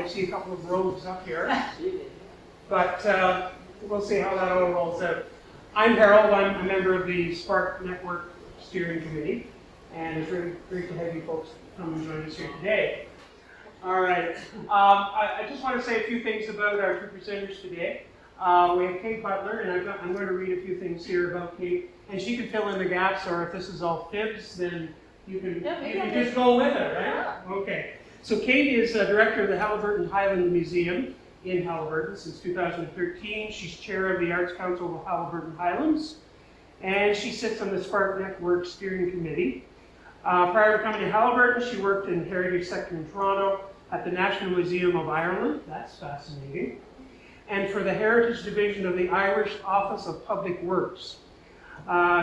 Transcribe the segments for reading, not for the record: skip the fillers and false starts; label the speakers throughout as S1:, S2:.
S1: I see a couple of rogues up here. But we'll see how that all rolls out. I'm Harold. I'm a member of the SPARC Network Steering Committee, and it's really great to have you folks come and join us here today. All right. I just want to say a few things about our two presenters today. We have Kate Butler, and I'm going to read a few things here about Kate, and she can fill in the gaps, or if this is all fibs, then you can just go with it, right? Yeah. Okay. So Kate is director of the Haliburton Highland Museum in Haliburton since 2013. She's chair of the Arts Council of Haliburton Highlands, and she sits on the SPARC Network Steering Committee. Prior to coming to Haliburton, she worked in Heritage Sector in Toronto, at the National Museum of Ireland, that's fascinating, and for the Heritage Division of the Irish Office of Public Works.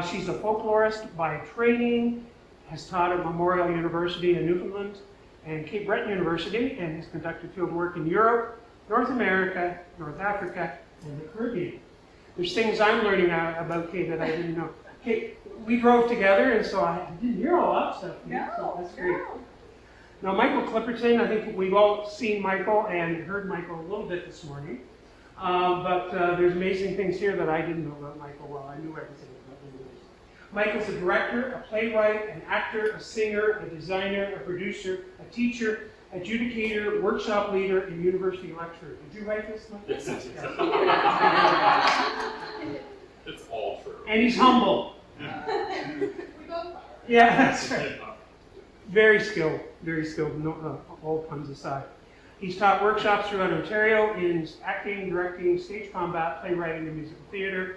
S1: She's a folklorist by training, has taught at Memorial University in Newfoundland and Cape Breton University, and has conducted field work in Europe, North America, North Africa, and the Caribbean. There's things I'm learning about Kate that I didn't know. Kate, we drove together, and so I didn't hear all that stuff.
S2: No,
S1: so that's great. Now, Michael Clipperton, I think we've all seen Michael and heard Michael a little bit this morning. But there's amazing things here that I didn't know about Michael. Well, I knew everything about him. Michael's a director, a playwright, an actor, a singer, a designer, a producer, a teacher, adjudicator, workshop leader, and university lecturer. Did you write this, Michael?
S3: Yes, it's all true.
S1: And he's humble. Yeah, that's right. Very skilled, no, all puns aside. He's taught workshops throughout Ontario in acting, directing, stage combat, playwriting, and musical theatre.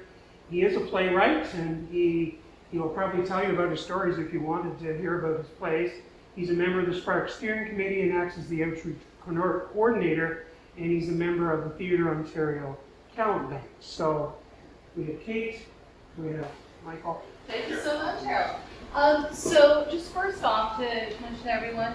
S1: He is a playwright, and he will probably tell you about his stories if you wanted to hear about his plays. He's a member of the SPARC Steering Committee and acts as the outreach coordinator, and he's a member of the Theatre Ontario Talent Bank. So we have Kate, we have Michael.
S2: Thank you so much, Harold. So just first off, to mention to everyone,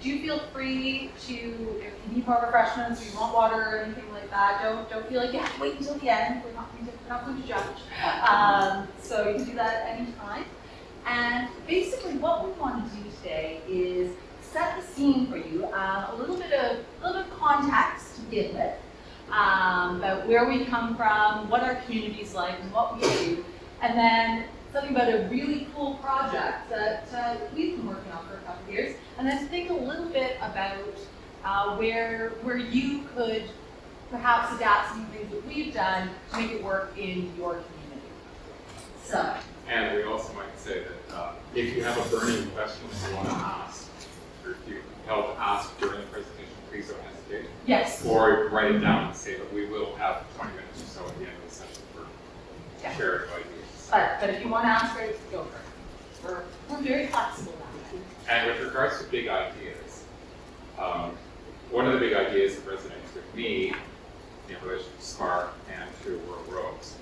S2: do feel free to, if you need more refreshments, or you want water or anything like that, don't feel like you have to wait until the end. We're not going to judge. So you can do that at any time. And basically what we want to do today is set the scene for you, a little bit of context to begin with, about where we come from, what our community's like, and what we do, and then something about a really cool project that we've been working on for a couple of years, and then to think a little bit about where you could perhaps adapt some things that we've done to make it work in your community. So.
S3: And we also might say that if you have a burning question that you want to ask, or if you help ask during the presentation, please don't hesitate.
S2: Yes.
S3: Or write it down and say that we will have 20 minutes or so at the end of the session for sharing ideas.
S2: But if you want to ask her, go for it. We're very flexible that way.
S3: And with regards to big ideas, one of the big ideas that resonates with me in relation to SPARC and to World Rogues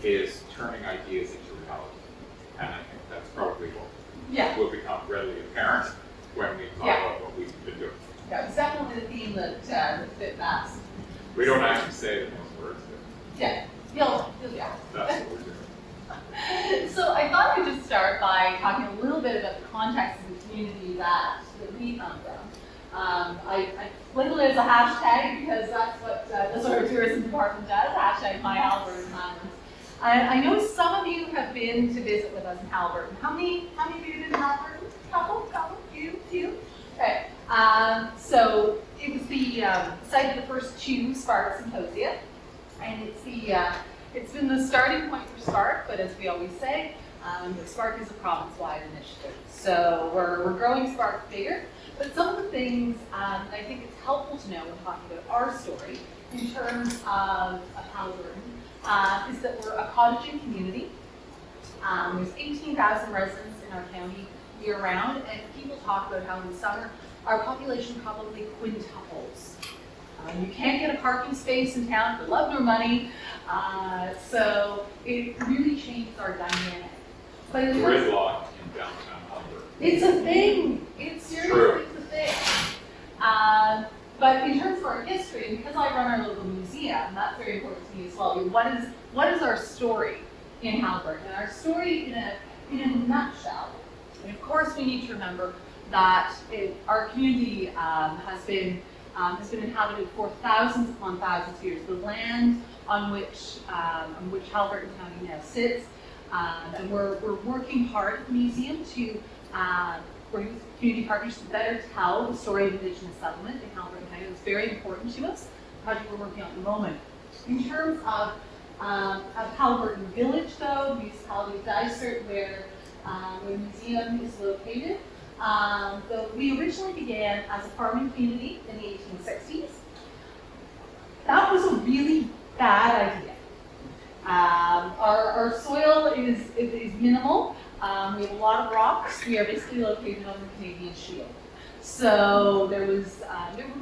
S3: is turning ideas into reality. And I think that's probably what will become readily apparent when we talk about what we've been doing.
S2: Yeah, it's definitely the theme that fit best.
S3: We don't actually say it in those words, but
S2: You'll
S3: that's what we're doing.
S2: So I thought I'd just start by talking a little bit about the context of the community that we come from. I labeled it as a hashtag because that's what the sort of tourism department does, hashtag my Haliburton Highlands. I know some of you have been to visit with us in Haliburton. How many of you have been in Haliburton? Couple, few. Okay. So it was the site of the first two SPARC Symposia, and it's been the starting point for SPARC. But as we always say, SPARC is a province-wide initiative, so we're growing SPARC bigger. But some of the things I think it's helpful to know when talking about our story in terms of Haliburton. Is that we're a cottaging community. There's 18,000 residents in our county year-round, and people talk about how in the summer our population probably quintuples. You can't get a parking space in town for love nor money, so it really changes our dynamic. But
S3: Gridlock in downtown Haliburton.
S2: It's a thing. It's seriously a thing. But in terms of our history, and because I run our local museum, that's very important to me as well. What is our story in Haliburton? And our story in a nutshell, and of course we need to remember that our community has been has been inhabited for thousands upon thousands of years. The land on which Haliburton County now sits, and we're working hard at the museum to work with community partners to better tell the story of Indigenous settlement in Haliburton County. It's very important to us. The project we're working on at the moment. In terms of Haliburton Village, though, municipality of Dysart, where the museum is located. So we originally began as a farming community in the 1860s. That was a really bad idea. Our soil is minimal. We have a lot of rocks. We are basically located on the Canadian Shield. So there were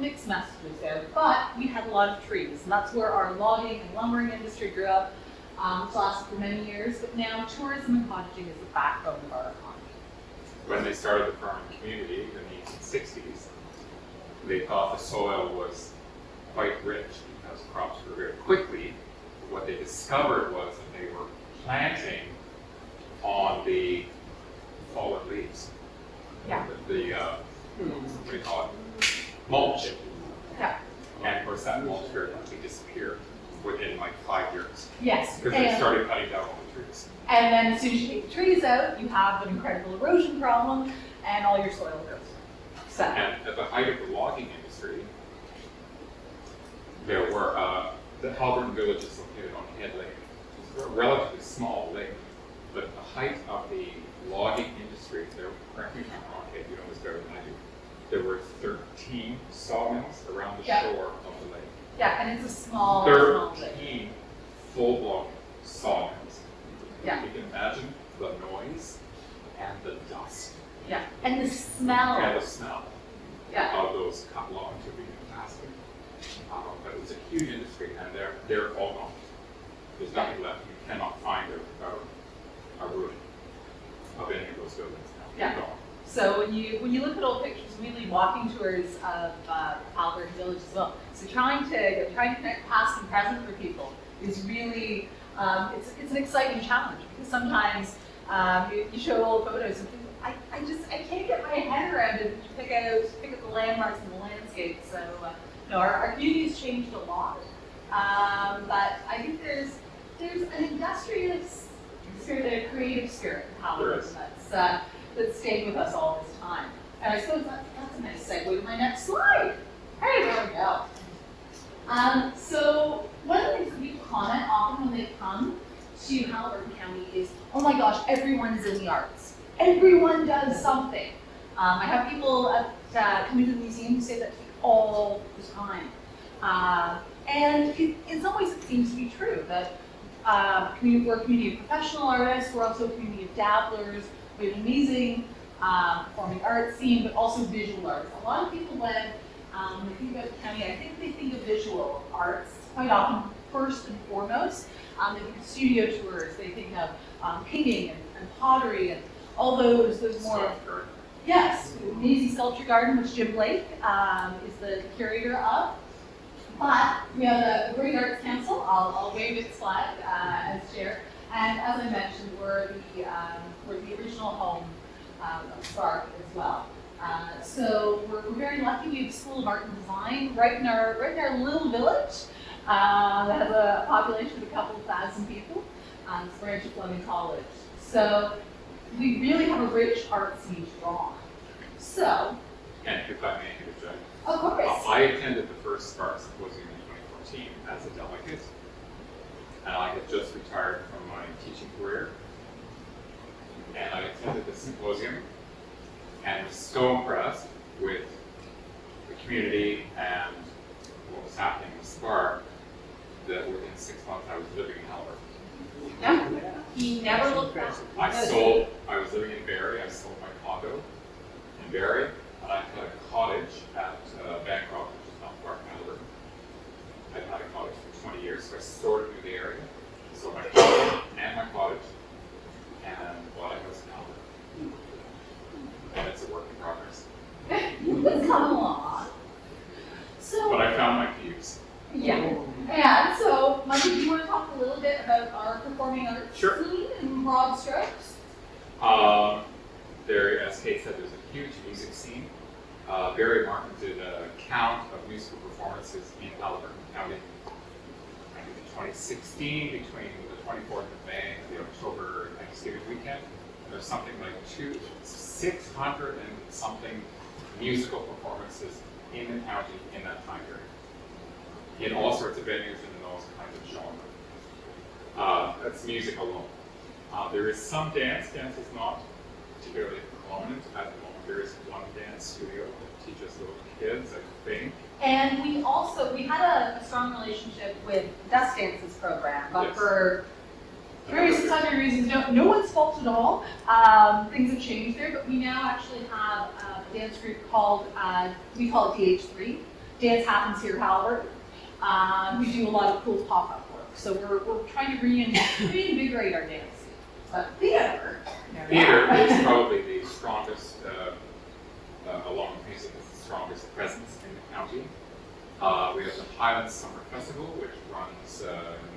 S2: mixed messages there, but we had a lot of trees, and that's where our logging and lumbering industry grew up, which lasted for many years. But now tourism and cottaging is the backbone of our economy.
S3: When they started the farming community in the 1860s, they thought the soil was quite rich because crops grew very quickly. What they discovered was that they were planting on the fallen leaves.
S2: Yeah.
S3: What do you call it? Mulch.
S2: Yeah.
S3: And of course that mulch very quickly disappeared within like 5 years.
S2: Yes.
S3: Because they started cutting down all the trees.
S2: And then as soon as you take the trees out, you have an incredible erosion problem, and all your soil goes. So.
S3: And at the height of the logging industry, there were, the Haliburton village is located on Head Lake. It's a relatively small lake, but at the height of the logging industry, there, correct me if I'm wrong, Kate, you know this better than I do, there were 13 sawmills around the shore of the lake.
S2: Yeah, and it's a small lake.
S3: 13 full-blown sawmills.
S2: Yeah.
S3: You can imagine the noise and the dust.
S2: Yeah, and the smell.
S3: And the smell
S2: Yeah.
S3: of those cut logs would be fantastic. But it was a huge industry, and they're all gone. There's nothing left. You cannot find a ruin of any of those buildings now.
S2: Yeah.
S3: They're gone.
S2: So when you look at old pictures, really walking tours of Haliburton Village as well. So trying to connect past and present for people is really it's an exciting challenge, because sometimes you show old photos and people, I can't get my head around it. You pick up the landmarks and the landscape. So our community's changed a lot, but I think there's an industrious spirit, a creative spirit in Haliburton that's stayed with us all this time. And I suppose that's a nice segue to my next slide. Hey, there we go. So one of the things that people comment often when they come to Haliburton County is, oh my gosh, everyone's in the arts. Everyone does something. I have people coming to the museum who say that to me all the time. And in some ways it seems to be true that we're a community of professional artists, we're also a community of dabblers, we have an amazing performing arts scene, but also visual arts. A lot of people when they think about the county, I think they think of visual arts quite often first and foremost. They think of studio tours, they think of painting and pottery and all those more. Yes, amazing sculpture garden, which Jim Blake is the curator of. But we have the Great Arts Council. I'll wave its flag as chair. And as I mentioned, we're the original home of SPARC as well. So we're very lucky. We have a School of Art and Design right in our little village that has a population of a couple of thousand people. It's a branch of Fleming College. So we really have a rich art scene strong. So,
S3: And if I may interject,
S2: of course.
S3: I attended the first SPARC Symposium in 2014 as a delegate, and I had just retired from my teaching career. And I attended the symposium and was so impressed with the community and what was happening with SPARC that within 6 months I was living in Haliburton.
S2: Yeah. He never looked back.
S3: I was living in Barrie, I sold my condo in Barrie, and I had a cottage at Bancroft, which is not far from Haliburton. I've had a cottage for 20 years, so I sorted through the area, sold my condo and my cottage, and bought a house in Haliburton. And it's a work in progress.
S2: It's coming along. So,
S3: But I found my peeps.
S2: yeah. And so, Mikey, do you want to talk a little bit about our performing arts
S3: Sure.
S2: scene in broad strokes?
S3: There, as Kate said, there's a huge music scene Barry Martin did a count of musical performances in Haliburton County in 2016 between the 24th of May and the October Thanksgiving weekend. And there's something like 600 and something musical performances in the county in that time period, in all sorts of venues and in all kinds of genres. That's music alone. There is some dance. Dance is not particularly prominent at the moment. There is one dance studio that teaches little kids, I think.
S2: And we had a strong relationship with Desk Dances program, but
S3: Yes.
S2: for various sundry reasons, no one's fault at all. Things have changed there, but we now actually have a dance group called, we call it DH3. Dance happens here at Haliburton. We do a lot of cool pop-up work. So we're trying to reinvigorate our dance. But theater.
S3: Theater is probably the strongest, along with music, is the strongest presence in the county. We have the Highlands Summer Festival, which runs in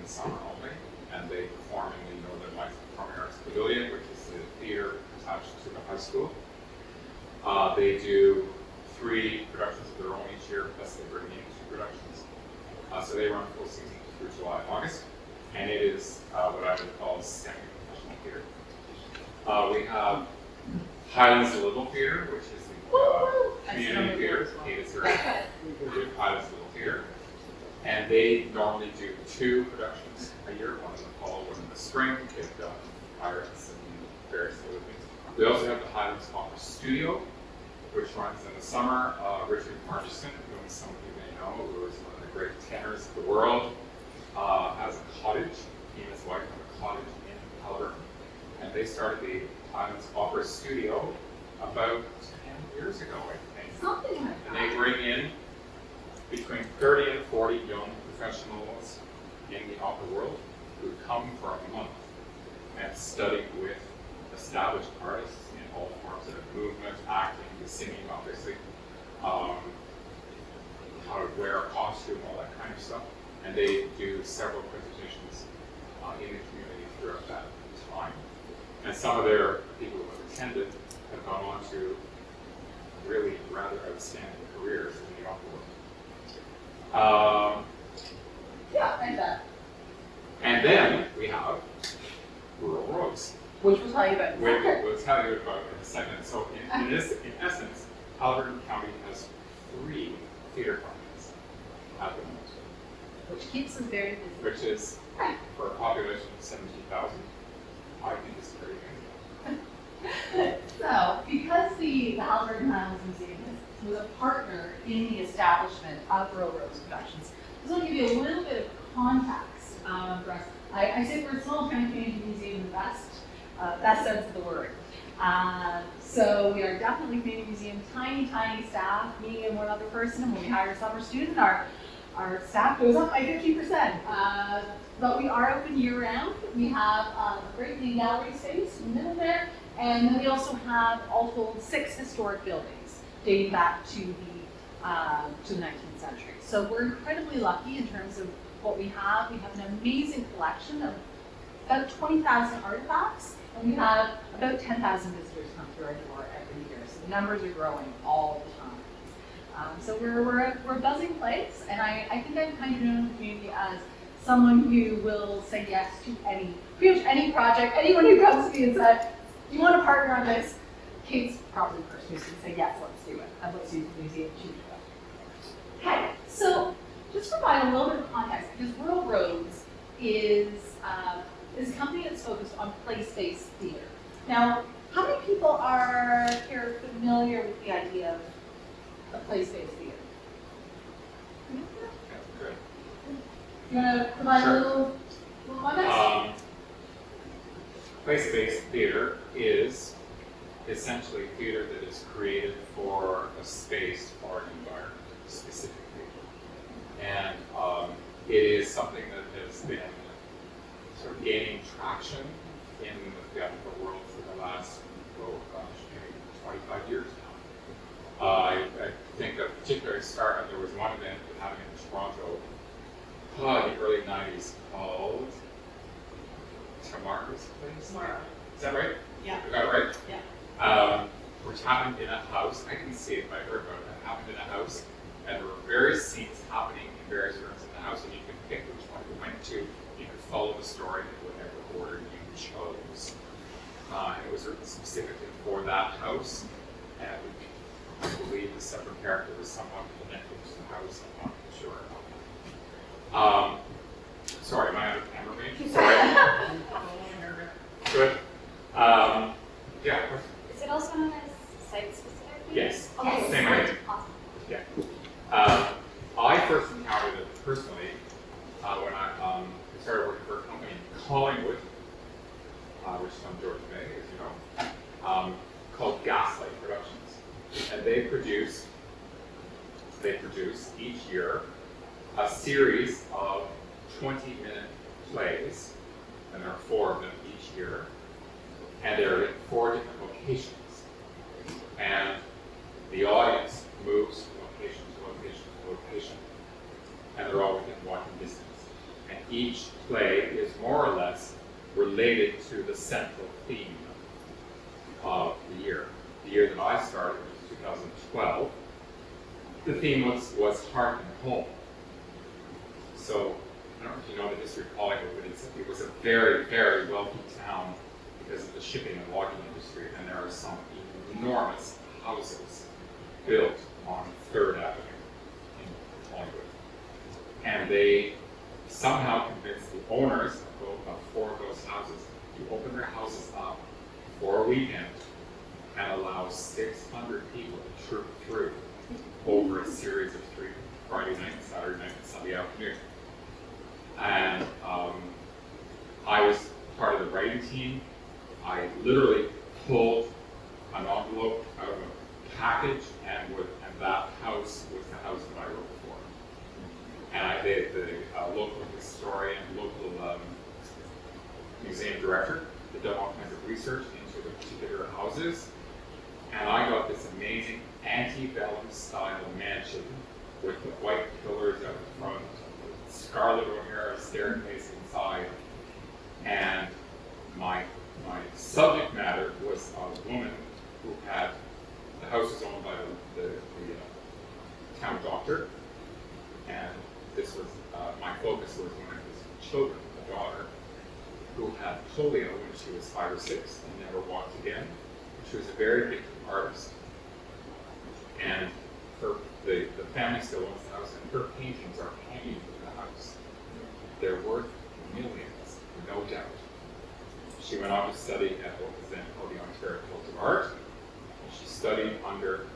S3: the summer only, and they perform in the Northern Lights Performing Arts Pavilion, which is the theater attached to the high school. They do 3 productions of their own each year, plus they bring in 2 productions. So they run full season through July and August, and it is what I would call semi-professional theater. We have Highlands Little Theater, which is the community theater. Highlands Little Theater, and they normally do 2 productions a year, one in the fall, one in the spring. They've done pirates and various other things. We also have the Highlands Opera Studio, which runs in the summer. Richard Marchison, whom some of you may know, who is one of the great tenors of the world, has a cottage. He and his wife have a cottage in Haliburton, and they started the Highlands Opera Studio about 10 years ago, I think.
S2: Something like
S3: And
S2: that.
S3: they bring in between 30 and 40 young professionals in the opera world who come for a month and study with established artists in all forms of movement, acting, singing, obviously, how to wear a costume, all that kind of stuff. And they do several presentations in the community throughout that time. And some of their people who have attended have gone on to really rather outstanding careers in the opera world.
S2: Yeah, like that.
S3: And then we have Rural Roads,
S2: Which we'll tell you about.
S3: which we'll tell you about in a second. So in essence, Haliburton County has 3 theater companies at the moment,
S2: Which keeps us very busy.
S3: which is, for a population of 17,000, I think is pretty good.
S2: So, because the Haliburton Highlands Museum was a partner in the establishment of Rural Roads Productions, I just want to give you a little bit of context for us. I say we're a small tiny community museum in the best sense of the word. So we are definitely a community museum, tiny staff, me and one other person, and when we hire a summer student, our staff goes up by 50%. But we are open year-round. We have a great big gallery space in the middle there, and then we also have all told 6 historic buildings dating back to the 19th century. So we're incredibly lucky in terms of what we have. We have an amazing collection of about 20,000 artifacts, and we have about 10,000 visitors come through our door every year. So the numbers are growing all the time. So we're a buzzing place, and I think I'm kind of known in the community as someone who will say yes to pretty much any project. Anyone who comes to me and says, "Do you want to partner on this?" Kate's probably the person who's going to say yes, let's do it. And let's use the museum to do it. Okay, so just to provide a little bit of context, because Rural Roads is a company that's focused on place-based theater. Now, how many people are here familiar with the idea of place-based theater?
S3: Good.
S2: You want to provide
S3: Sure.
S2: a little context?
S3: Place-based theater is essentially theater that is created for a space or an environment specifically. And it is something that has been sort of gaining traction in the theatrical world for the last, maybe 25 years now. I think a particular start, there was one event that happened in Toronto in the early 90s called Tamara's Place?
S2: Tomorrow.
S3: Is that right?
S2: Yeah.
S3: Is that right?
S2: Yeah.
S3: which happened in a house. I didn't see it, but I heard about it. It happened in a house, and there were various scenes happening in various rooms in the house, and you could pick which one you went to. You could follow the story in whatever order you chose. It was written specifically for that house, and I believe the separate character was somewhat connected to the house. I'm not sure. Sorry, am I out of camera range? Sorry. Good. Yeah.
S4: Is it also known as site-specific?
S3: Yes.
S4: Okay.
S3: Same way.
S4: Awesome.
S3: Yeah. I first encountered it personally when I started working for a company in Collingwood, which is on George Bay, as you know, called Gaslight Productions, and they produce each year a series of 20-minute plays, and there are 4 of them each year, and they're in 4 different locations, and the audience moves from location to location to location, and they're all within walking distance. And each play is more or less related to the central theme of the year. The year that I started, which was 2012, the theme was heart and home. So, I don't know if you know the history of Hollywood, but it was a very, very wealthy town because of the shipping and logging industry, and there are some enormous houses built on 3rd Avenue in Hollywood. And they somehow convinced the owners of 4 of those houses to open their houses up for a weekend and allow 600 people to troop through over a series of 3 Friday night, Saturday night, and Sunday afternoon. And I was part of the writing team. I literally pulled an envelope out of a package, and that house was the house that I wrote for. And the local historian, local museum director had done all kinds of research into the particular houses, and I got this amazing antebellum style mansion with the white pillars out the front, Scarlet O'Hara staircase inside, and my subject matter was a woman who had, the house was owned by the town doctor, and this was, my focus was when I was children, a daughter, who had polio when she was 5 or 6 and never walked again. She was a very big artist, and the family still owns the house, and her paintings are hanging in the house. They're worth millions, no doubt. She went on to study at what was then called the Ontario College of Art. And she studied under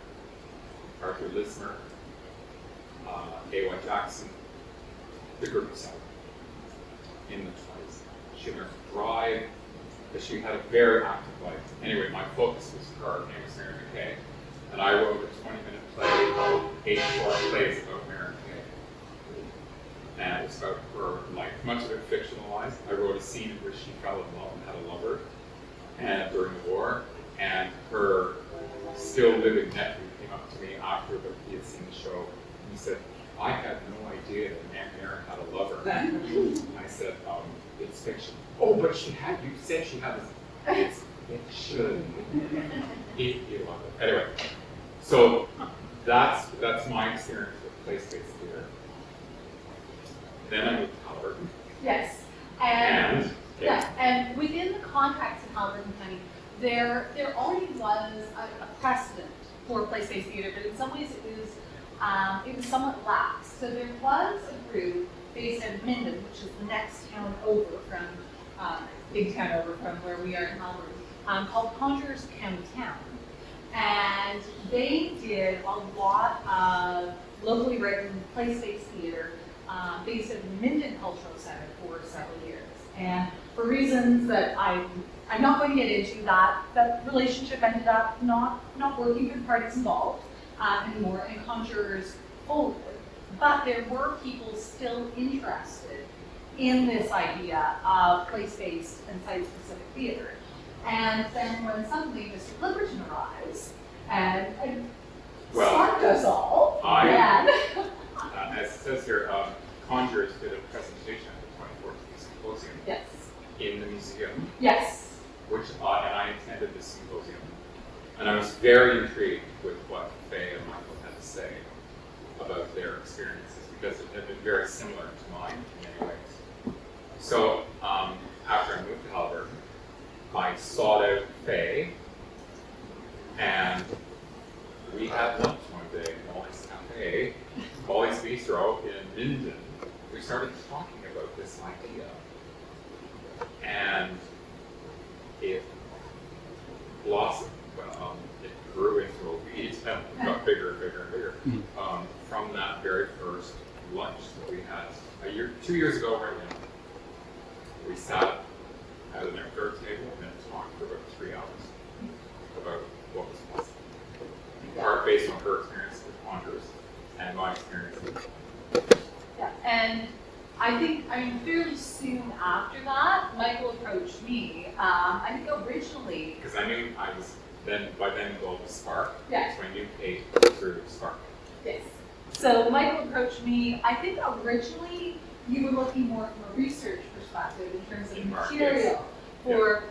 S3: Arthur Lismer, A.Y. Jackson, the group itself, in the place. She learned to drive, but she had a very active life. Anyway, my focus was her. Her name was Mary McKay, and I wrote a 20-minute play called 8 short plays about Mary McKay. And it's about her life, much of it fictionalized. I wrote a scene in which she fell in love and had a lover, and during the war, and her still living nephew came up to me after he had seen the show, and he said, I had no idea that Aunt Mary had a lover. I said, it's fiction. Oh, but she had, you said she had this. It should. You love it. Anyway, so that's my experience with place-based theater. Then I moved to Haliburton.
S2: Yes. And within the context of Haliburton County, there already was a precedent for place-based theater, but in some ways it was somewhat lax. So there was a group based in Minden, which is the next town over from, big town over from where we are in Haliburton, called Conjurers County Town. And they did a lot of locally written place-based theater based at the Minden Cultural Center for several years. And for reasons that I'm not going to get into, that relationship ended up not working for the parties involved anymore, and Conjurers folded. But there were people still interested in this idea of place-based and site-specific theater. And then when suddenly Mr. Clipperton arrives and sparked us all,
S3: as it says here, Conjurers did a presentation at the 24th Symposium in the museum.
S2: Yes.
S3: Which, and I attended this symposium. And I was very intrigued with what Faye and Michael had to say about their experiences, because it had been very similar to mine in many ways. So after I moved to Haliburton, I sought out Faye, and we had lunch one day in Molly's Cafe, Molly's Bistro in Minden. We started talking about this idea, and it blossomed. It grew into a weed and got bigger and bigger and bigger. From that very first lunch that we had 2 years ago right now. We sat at an outdoor table and talked for about 3 hours about what was possible. In part based on her experience with Wanderers and my experience with
S2: Yeah, and I think, fairly soon after that, Michael approached me. I think originally.
S3: because I knew I was by then involved with SPARC.
S2: Yeah.
S3: So I knew Kate through SPARC.
S2: Yes. So Michael approached me. I think originally you were looking more from a research perspective in terms of
S3: Mark,
S2: material
S3: yes.
S2: for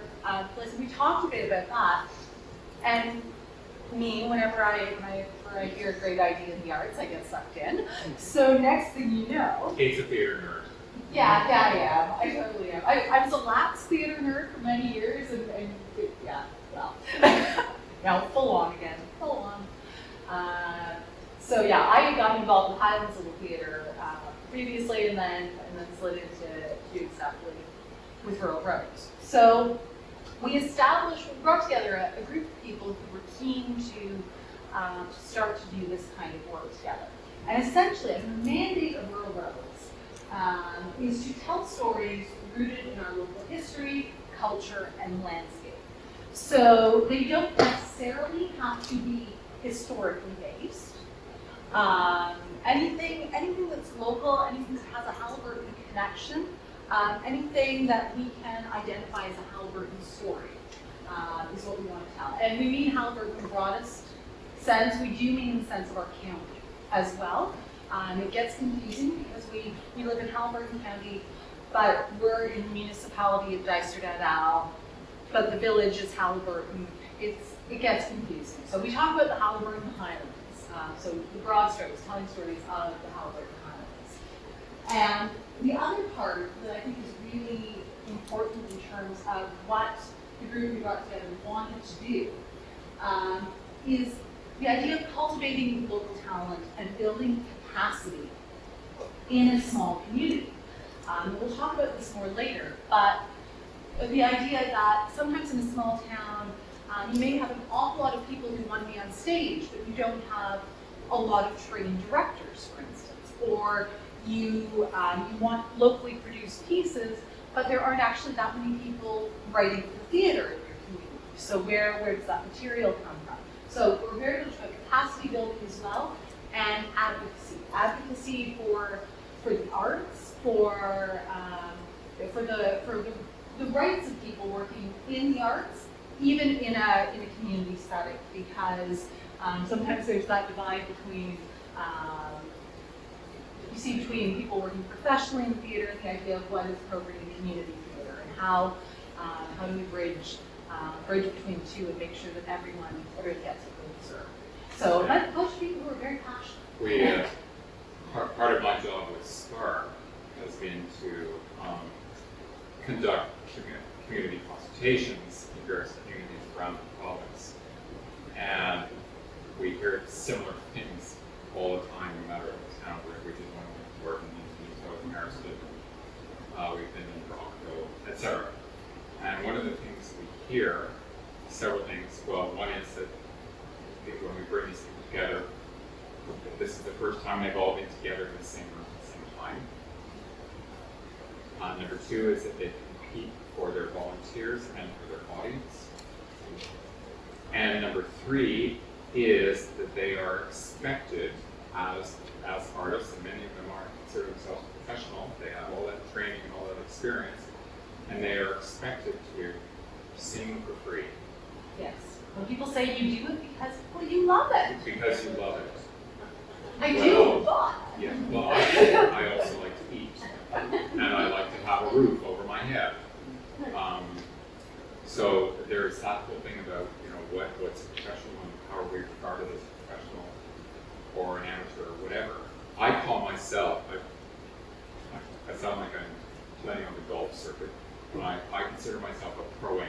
S2: places. We talked a bit about that. And me, whenever I hear a great idea in the arts, I get sucked in. So next thing you know.
S3: Kate's a theater nerd.
S2: Yeah, I am. I totally am. I was a lapsed theater nerd for many years, and yeah, well, now full on again, full on. So yeah, I got involved with Highlands Little Theater previously, and then slid into doing stuff with Rural Roads. So we brought together a group of people who were keen to start to do this kind of work together. And essentially, the mandate of Rural Roads is to tell stories rooted in our local history, culture, and landscape. So they don't necessarily have to be historically based. Anything that's local, anything that has a Haliburton connection, anything that we can identify as a Haliburton story is what we want to tell. And we mean Haliburton in the broadest sense. We do mean in the sense of our county as well. It gets confusing because we live in Haliburton County, but we're in the municipality of Dysart, but the village is Haliburton. It gets confusing. So we talk about the Haliburton Highlands. So the broad strokes, telling stories of the Haliburton Highlands. And the other part that I think is really important in terms of what the group we got together wanted to do is the idea of cultivating local talent and building capacity in a small community. We'll talk about this more later, but the idea that sometimes in a small town, you may have an awful lot of people who want to be on stage, but you don't have a lot of trained directors, for instance, or you want locally produced pieces, but there aren't actually that many people writing for theater in your community. So where does that material come from? So we're very much about capacity building as well, and advocacy. Advocacy for the arts, for the rights of people working in the arts, even in a community setting, because sometimes there's that divide between between people working professionally in theater and the idea of what is appropriate in community theater, and how do we bridge between the two and make sure that everyone gets what they deserve. So that's a bunch of people who are very passionate.
S3: Part of my job with SPARC has been to conduct community consultations in various communities around the province. And we hear similar things all the time, no matter what town we're in. We did one in Gordon, in Marston, we've been in Rockville, etc. And one of the things we hear, several things, well, one is that when we bring these people together, this is the first time they've all been together in the same room at the same time. Number two is that they compete for their volunteers and for their audience. And number three is that they are expected as artists, and many of them are consider themselves professional. They have all that training and all that experience, and they are expected to sing for free.
S2: Yes. When people say you do it because you love it.
S3: Because you love it.
S2: I do.
S3: Yeah. Well, I also like to eat, and I like to have a roof over my head. So there's that whole thing about what's a professional and how are we regarded as a professional or an amateur or whatever. I call myself, I sound like I'm playing on the golf circuit, but I consider myself a pro-am.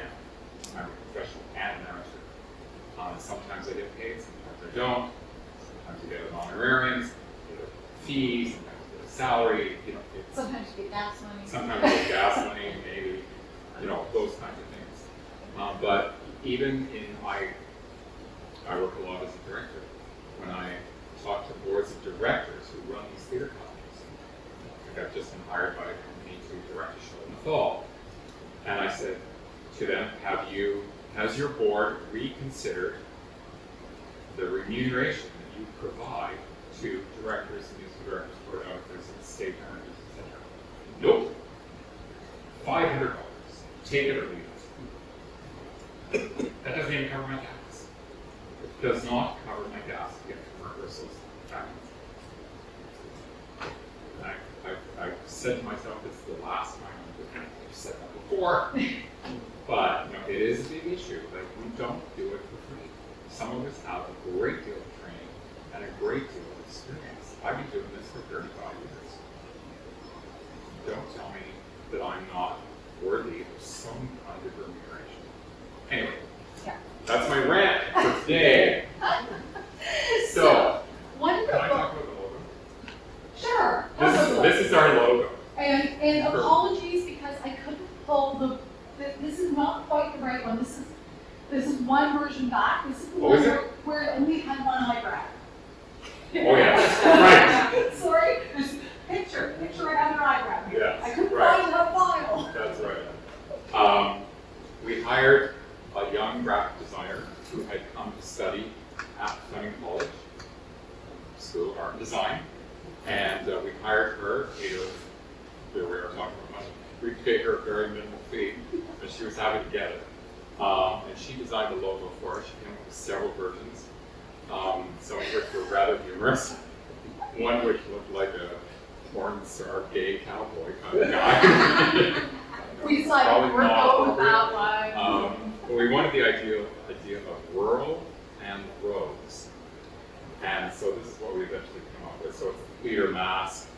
S3: I'm a professional and an amateur. Sometimes I get paid, sometimes I don't. Sometimes you get an honorarium, you get a fee, sometimes you get a salary. You know,
S2: Sometimes you get gas money.
S3: sometimes you get gas money, maybe, you know, those kinds of things. But even in, I work a lot as a director. When I talk to boards of directors who run these theater companies, like I've just been hired by a company to direct a show in the fall, and I said to them, has your board reconsidered the remuneration that you provide to directors and music directors, choreographers, and stage managers, etc.? Nope. $500. Take it or leave it. That doesn't even cover my gas. It does not cover my gas to get to rehearsals back. I've said to myself, this is the last time I've said that before. But you know, it is a big issue. Like, we don't do it for free. Some of us have a great deal of training and a great deal of experience. I've been doing this for 35 years. Don't tell me that I'm not worthy of some kind of remuneration. Anyway,
S2: Yeah.
S3: that's my rant for today. So,
S2: one
S3: can I talk about the logo?
S2: Sure.
S3: This is our logo.
S2: And apologies because I couldn't pull this is not quite the right one. This is one version back. This is the one
S3: is it?
S2: where it only had one eyebrow.
S3: Oh yeah, right.
S2: Sorry, there's picture right on your eyebrow here.
S3: Yes,
S2: I couldn't
S3: right.
S2: find that file.
S3: That's right. We hired a young graphic designer who had come to study at Fleming College, School of Art and Design, and we hired her, paid her, here we are talking about money, we paid her a very minimal fee, and she was happy to get it. And she designed the logo for us. She came up with several versions, some of which were rather humorous, one which looked like a porn star gay cowboy kind of guy.
S2: We decided we're going with that one.
S3: But we wanted the idea of rural and roads. And so this is what we eventually came up with. So it's a theater mask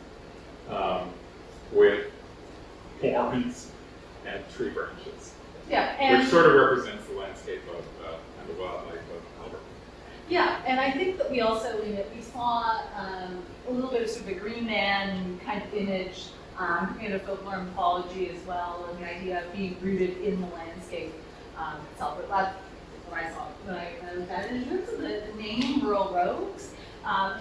S3: with horns and tree branches,
S2: Yeah, and
S3: which sort of represents the landscape of and the wildlife of Haliburton.
S2: yeah, and I think that we also we saw a little bit of sort of a green man kind of image, in a folklore mythology as well, and the idea of being rooted in the landscape itself. But that's what I saw when I looked at it. In terms of the name Rural Rogues,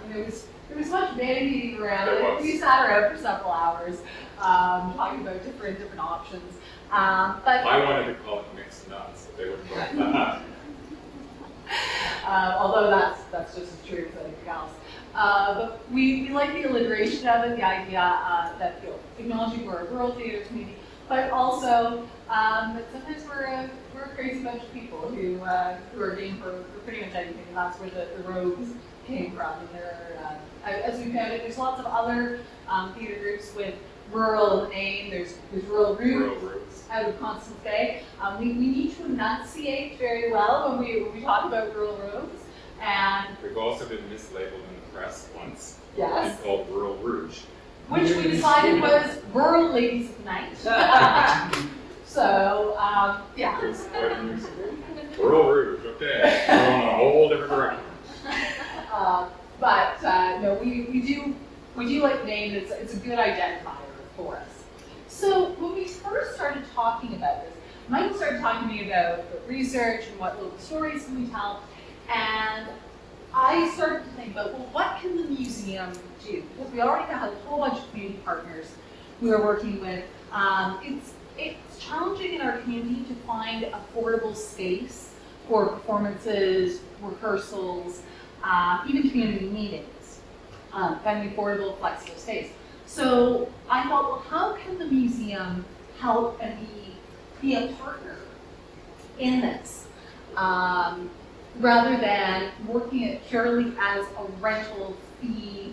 S2: there was much vanity around it. We sat around for several hours talking about different options. But
S3: I wanted to call it mixed nuts, but they wouldn't go with that.
S2: although that's just as true as anything else. But we like the alliteration of it, the idea that acknowledging we're a rural theater community, but also that sometimes we're a crazy bunch of people who are game for pretty much anything, and that's where the rogues came from. And there are, as we found it, there's lots of other theater groups with rural in the name. There's Rural Roots out of Constance Bay. We need to enunciate very well when we talk about rural roads. And
S3: We've also been mislabeled in the press once
S2: yes,
S3: and called Rural Rouge.
S2: which we decided was Rural Ladies of Night. So, yeah.
S3: Rural Rouge, okay. We're on a whole different direction.
S2: But no, we do like the name. It's a good identifier for us. So when we first started talking about this, Mike started talking to me about research and what local stories can we tell, and I started to think about, well, what can the museum do? Because we already have a whole bunch of community partners we are working with. It's challenging in our community to find affordable space for performances, rehearsals, even community meetings, finding affordable, flexible space. So I thought, well, how can the museum help and be a partner in this, rather than working it purely as a rental fee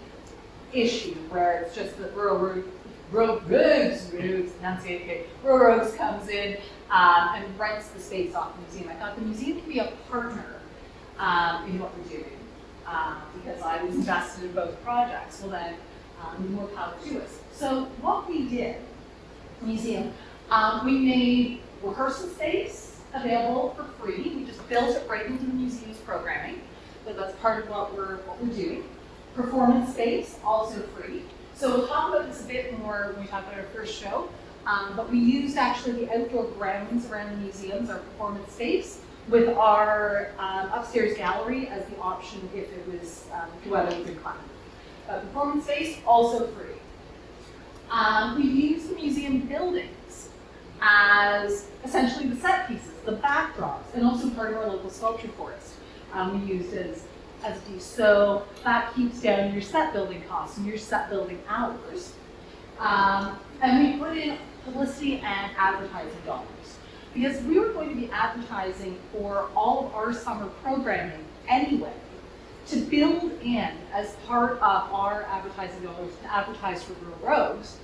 S2: issue, where it's just that Rural Rogues comes in and rents the space off the museum. I thought the museum can be a partner in what we're doing because I was invested in both projects. Well then, more power to us. So what we did, museum, we made rehearsal space available for free. We just built it right into the museum's programming. So that's part of what we're doing. Performance space, also free. So we'll talk about this a bit more when we talk about our first show. But we used actually the outdoor grounds around the museums, our performance space, with our upstairs gallery as the option if it was the weather was inclement. Performance space, also free. We used the museum buildings as essentially the set pieces, the backdrops, and also part of our local sculpture forest. We used as a piece. So that keeps down your set building costs and your set building hours. And we put in publicity and advertising dollars because we were going to be advertising for all of our summer programming anyway. To build in as part of our advertising dollars to advertise for Rural Rogues,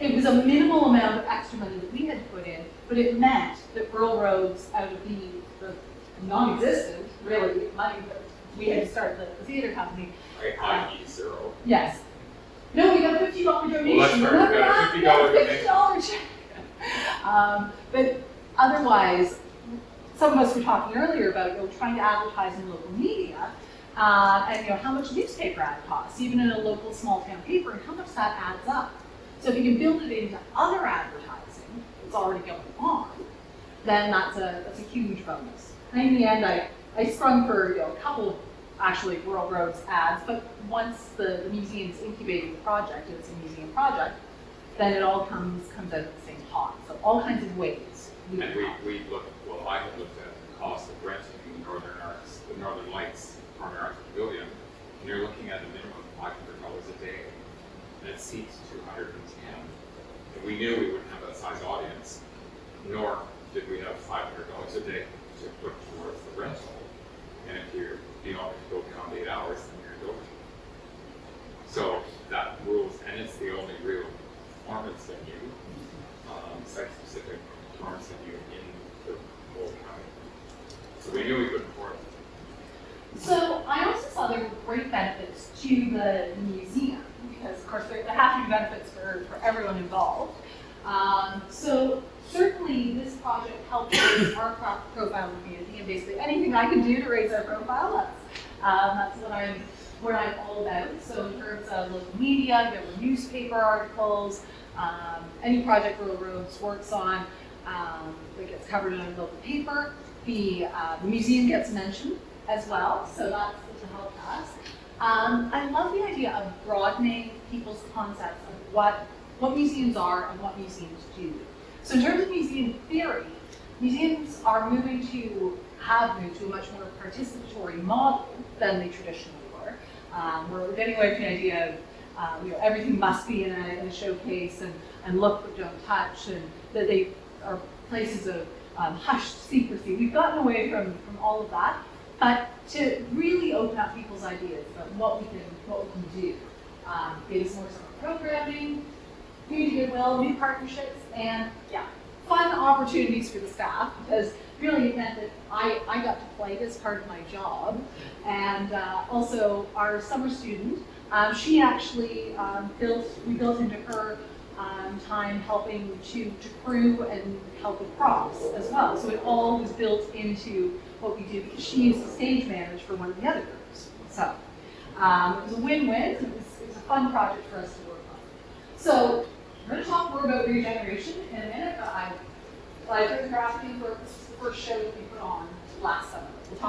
S2: it was a minimal amount of extra money that we had to put in, but it meant that Rural Rogues, out of the non-existent, really, money that we had to start the theater company.
S3: I.e. zero.
S2: Yes. No, we got a $50 donation.
S3: Well, that's right, we got a $50 donation.
S2: $50 check. But otherwise, some of us were talking earlier about trying to advertise in local media, and how much newspaper ad costs, even in a local small town paper, and how much that adds up. So if you can build it into other advertising that's already going on, then that's a huge bonus. And in the end, I sprung for a couple of actually Rural Rogues ads, but once the museum's incubating the project, it's a museum project, then it all comes out of the same pot. So all kinds of ways.
S3: And we looked, well, I had looked at the cost of renting the Northern Lights Performing Arts Pavilion, and you're looking at a minimum of $500 a day, and it seats 210. And we knew we wouldn't have that size audience, nor did we have $500 a day to put towards the rental. And if you're to go beyond 8 hours, then you're going. So that rules, and it's the only real performance venue, site-specific performance venue in the whole county. So we knew we couldn't afford it.
S2: So I also saw there were great benefits to the museum, because of course there have to be benefits for everyone involved. So certainly this project helped raise our profile in the community, and basically anything I can do to raise our profile, that's what I'm all about. So in terms of local media, there were newspaper articles, any project Rural Rogues works on that gets covered in a local paper. The museum gets mentioned as well, so that's to help us. I love the idea of broadening people's concepts of what museums are and what museums do. So in terms of museum theory, museums are have moved to a much more participatory model than they traditionally were. We're getting away from the idea of everything must be in a showcase and look but don't touch, and that they are places of hushed secrecy. We've gotten away from all of that, but to really open up people's ideas about what we can do. It is more sort of programming, community goodwill, new partnerships, and fun opportunities for the staff, because really it meant that I got to play this part of my job. And also our summer student, she actually we built into her time helping to crew and help with props as well. So it all was built into what we do, because she used to stage manage for one of the other groups. So it was a win-win. It was a fun project for us to work on. So we're going to talk more about regeneration in a minute, but I took the asking for this was the first show that we put on last summer. We'll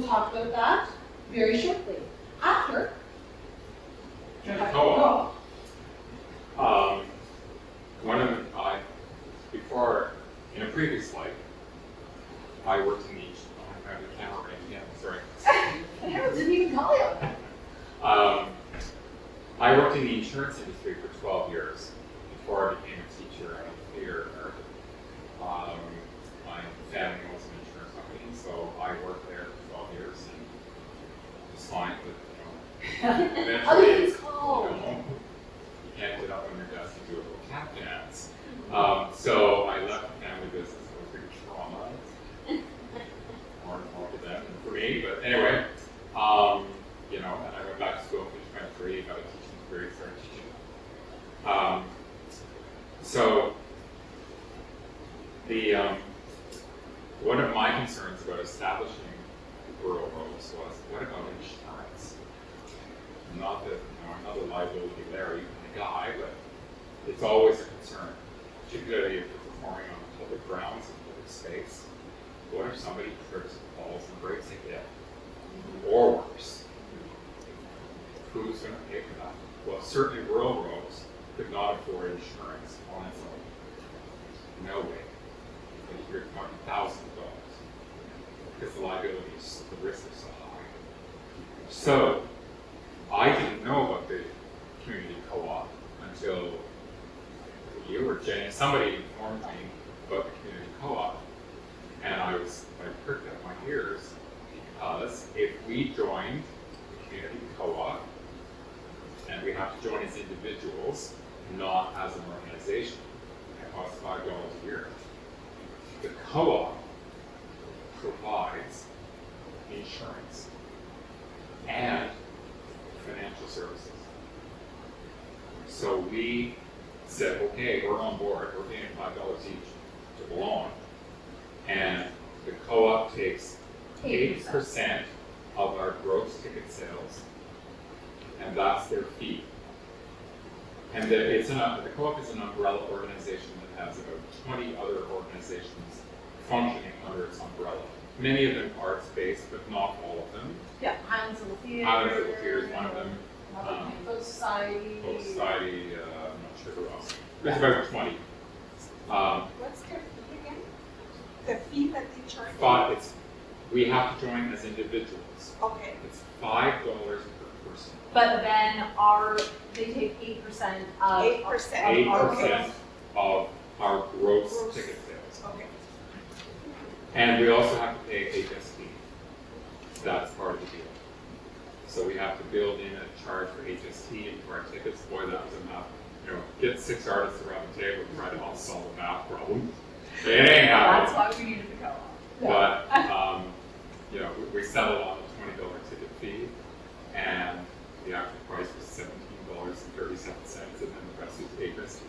S2: talk about that very shortly. After
S3: before, in a previous life, I worked in the
S2: Harold didn't even call you.
S3: I worked in the insurance industry for 12 years before I became a teacher and a theater nerd. My family owns an insurance company, so I worked there for 12 years and it was fine, but eventually
S2: Other things called.
S3: You can't get up One of my concerns about establishing rural roads was, what about insurance? Not that, I'm not a liability Larry, the guy, but it's always a concern, particularly if you're performing on public grounds and public space. What if somebody trips and falls and breaks a hip? Or worse, who's going to pay for that? Well, certainly rural roads could not afford insurance on its own. No way. You're talking thousands of dollars because the liability is, the risk is so high. So I didn't know about the community co-op until you or Jenny, somebody informed me about the community co-op, and I pricked up my ears because if we joined the community co-op, and we have to join as individuals, not as an organization, it costs $5 a year. The co-op provides insurance and financial services. So we said, okay, we're on board, we're paying $5 each to belong. And the co-op takes 8% of our gross ticket sales, and that's their fee. And the co-op is an umbrella organization that has about 20 other organizations functioning under its umbrella. Many of them arts-based, but not all of them.
S2: Yeah, Highlands of the Theatre.
S3: Highlands of the Theatre is one of them.
S2: Folk Society.
S3: Folk Society, I'm not sure who else. There's about 20.
S5: What's their fee again? The fee that they charge?
S3: We have to join as individuals.
S5: Okay.
S3: It's $5 per person.
S2: But then they take 8% of
S5: 8%?
S3: 8% of our gross ticket sales.
S5: Okay.
S3: And we also have to pay HST. That's part of the deal. So we have to build in a charge for HST into our tickets. Boy, that was a math. Get 6 artists around the table and try to all solve a math problem. It ain't happening.
S2: That's why we needed the co-op.
S3: But we settled on a $20 ticket fee, and the actual price was $17.37, and then the rest is HST,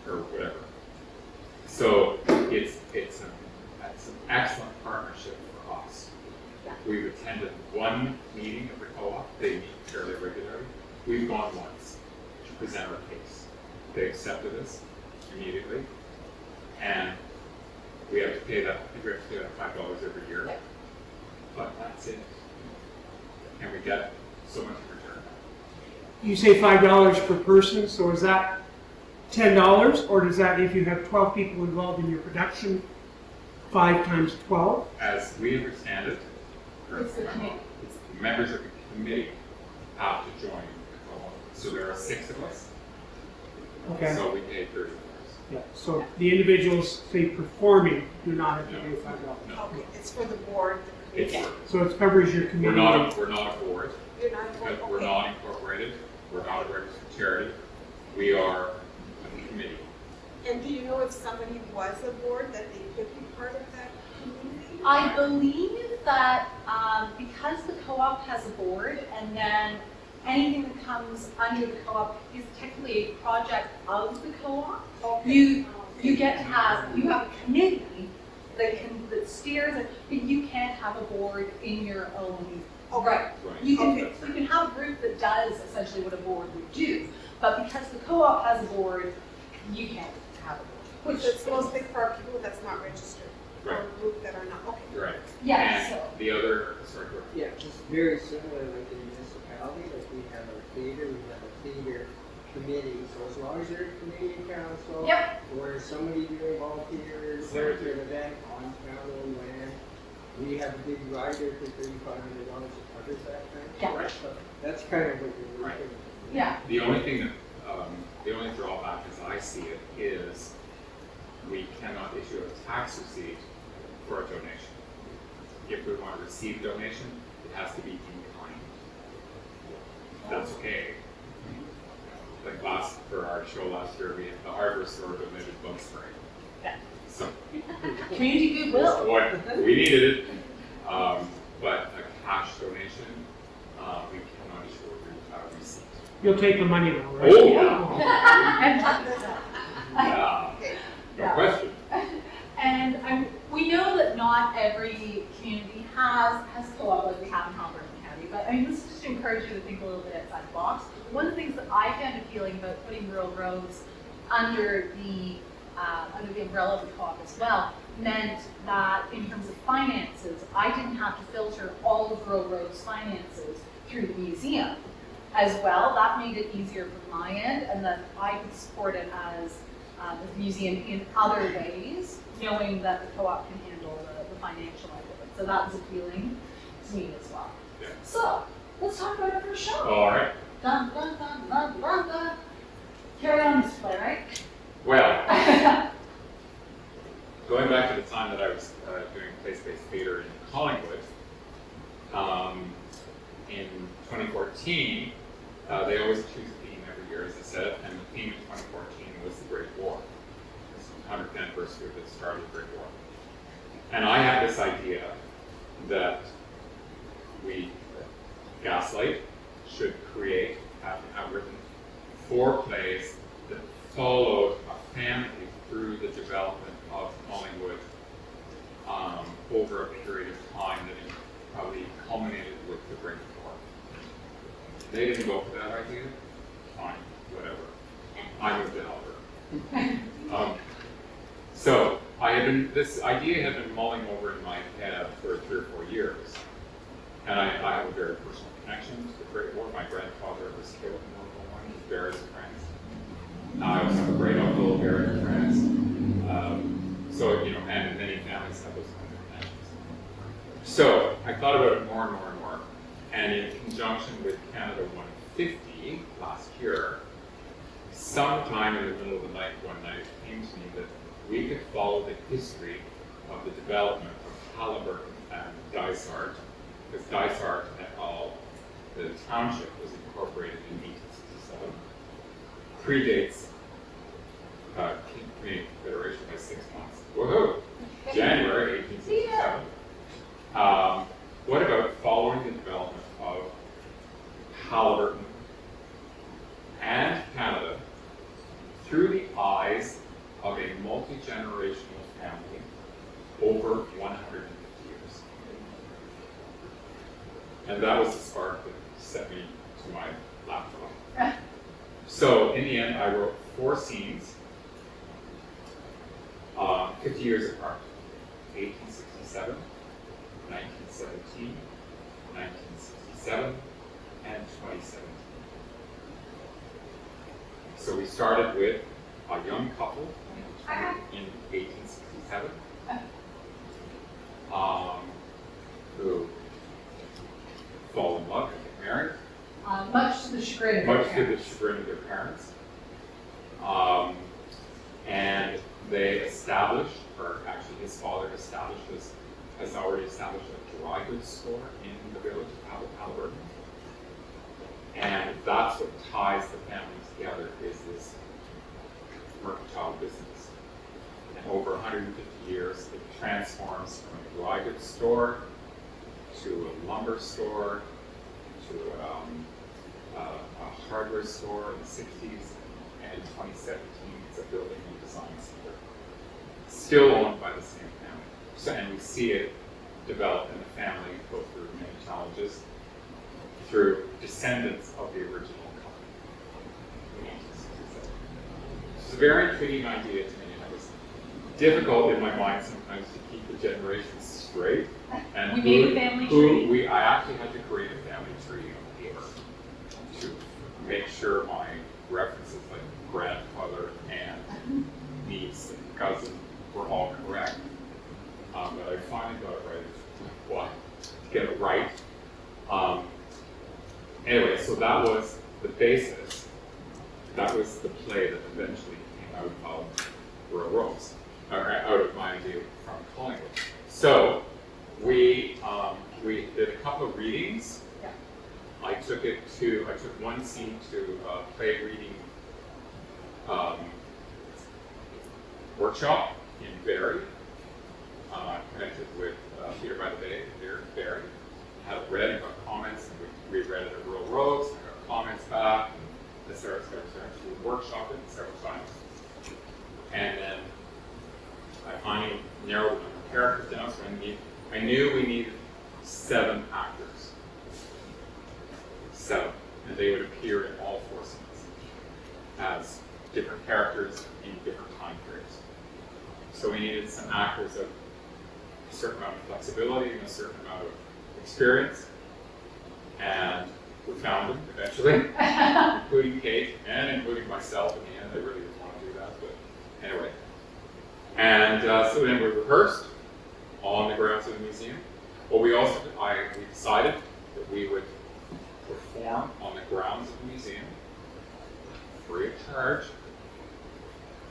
S3: or whatever. So it's an excellent partnership for us.
S2: Yeah.
S3: We've attended one meeting of the co-op. They meet fairly regularly. We've gone once to present our case. They accepted us immediately, and we have to pay that. I think we have to pay that $5 every year.
S2: Yep.
S3: But that's it. And we get so much in return.
S1: You say $5 per person, so is that $10, or does that, if you have 12 people involved in your production, 5 times 12?
S3: As we understand it,
S2: It's the committee.
S3: the members of the committee have to join the co-op. So there are 6 of us.
S1: Okay.
S3: So we pay $30.
S1: Yeah. So the individuals, say, performing, do not have to pay $5.
S3: No.
S5: Okay, it's for the board.
S3: It's
S1: So it covers your committee.
S3: we're not a board.
S5: You're not
S3: Because
S5: okay.
S3: we're not incorporated. We're not a registered charity. We are a committee.
S5: And do you know if somebody was a board that they could be part of that community?
S2: I believe that because the co-op has a board, and then anything that comes under the co-op is technically a project of the co-op.
S5: Okay.
S2: You get to have a committee that steers it, but you can't have a board in your own
S5: Okay.
S2: right. You can
S5: Okay.
S2: you can have a group that does essentially what a board would do, but because the co-op has a board, you can't have a board.
S5: Which is mostly for people that's not registered.
S3: Right.
S5: Or a group that are not, okay.
S3: Right.
S2: Yeah.
S3: And
S2: So
S3: the other, sorry, go ahead.
S6: Yeah, it's very similar like in municipality, like we have our theater, we have a theater committee, so as long as you're a Canadian council,
S2: Yep.
S6: or somebody doing volunteer work at an event on town-owned land, we have a big rider for $3,500 that covers that thing.
S2: Yeah.
S3: Right.
S6: So that's kind of what you're
S3: Right.
S6: looking at.
S2: yeah.
S3: The only thing that, the only drawback as I see it is we cannot issue a tax receipt for a donation. If we want to receive donation, it has to be in kind. That's okay. Like for our show last year, we had the hardware store donated bug spray.
S2: Yeah.
S3: So,
S2: Community goodwill.
S3: what, we needed it, but a cash donation, we cannot issue a receipt.
S1: You'll take the money though, right?
S3: Oh, yeah.
S2: And
S3: Yeah,
S5: Okay.
S3: no question.
S2: not every community has co-op like we have in Haliburton County, but I mean, this is just to encourage you to think a little bit outside the box. One of the things that I found appealing about putting rural roads under the umbrella of the co-op as well meant that in terms of finances, I didn't have to filter all of rural roads finances through the museum as well. That made it easier from my end, and that I could support it as the museum in other ways, knowing that the co-op can handle the financial end of it. So that was appealing to me as well.
S3: Yeah.
S2: So let's talk about our first show.
S3: All right.
S2: Dun, dun, dun, dun, dun, dun. Carry on this play, right?
S3: Well, going back to the time that I was doing place-based theater in Collingwood, in 2014, they always choose a theme every year, as I said, and the theme in 2014 was the Great War. It's the 100th anniversary of the start of the Great War. And I had this idea that we, Gaslight, should have written 4 plays that followed a family through the development of Collingwood over a period of time that probably culminated with the Great War. They didn't go for that idea. Fine, whatever. I moved to Haliburton. So this idea had been mulling over in my head for 3 or 4 years, and I have a very personal connection to the Great War. My grandfather was killed in World War I. He was buried in France. I also have a great uncle buried in France. So, and many families have those kinds of connections. So I thought about it more and more and more. And in conjunction with Canada 150 last year, sometime in the middle of the night one night, it came to me that we could follow the history of the development of Haliburton and Dysart, because Dysart et al., the township, was incorporated in 1867, predates Canadian Confederation by 6 months. Woohoo! January 1867. What about following the development of Haliburton and Canada through the eyes of a multi-generational family over 150 years? And that was the spark that set me to my laptop. So in the end, I wrote 4 scenes, 50 years apart, 1867, 1917, 1967, and 2017. So we started with a young couple in 1867 who fall in love and get married.
S2: Much to the chagrin of
S3: Much to the chagrin of their parents. And they established, or actually his father has already established a dry goods store in the village of Haliburton. And that's what ties the family together, is this mercantile business. And over 150 years, it transforms from a dry goods store to a lumber store to a hardware store in the 60s, and in 2017, it's a building and design center. Still owned by the same family. So, and we see it develop in the family, go through many challenges, through descendants of the original company. It's a very intriguing idea to me, and it was difficult in my mind sometimes to keep the generations straight. And
S2: we made a family tree.
S3: I actually had to create a family tree on paper to make sure my references like grandfather and niece and cousin were all correct. But I finally got it right. Well, to get it right. Anyway, so that was the basis. That was the play that eventually came out of Rural Roads, or out of my idea from Collingwood. So we did a couple of readings.
S2: Yeah.
S3: I took one scene to a play reading workshop in Barrie, connected with Theatre by the Bay here in Barrie. Had it read and got comments, and we read it at Rural Roads, and got comments back, and etc. We workshopped it several times. And then I finally narrowed the number characters down, so I knew we needed 7 actors. 7. And they would appear in all 4 scenes as different characters in different time periods. So we needed some actors of a certain amount of flexibility and a certain amount of experience. And we found them eventually, including Kate and including myself in the end. I really didn't want to do that, but anyway. And so then we rehearsed on the grounds of the museum. But we decided that we would perform on the grounds of the museum, free of charge,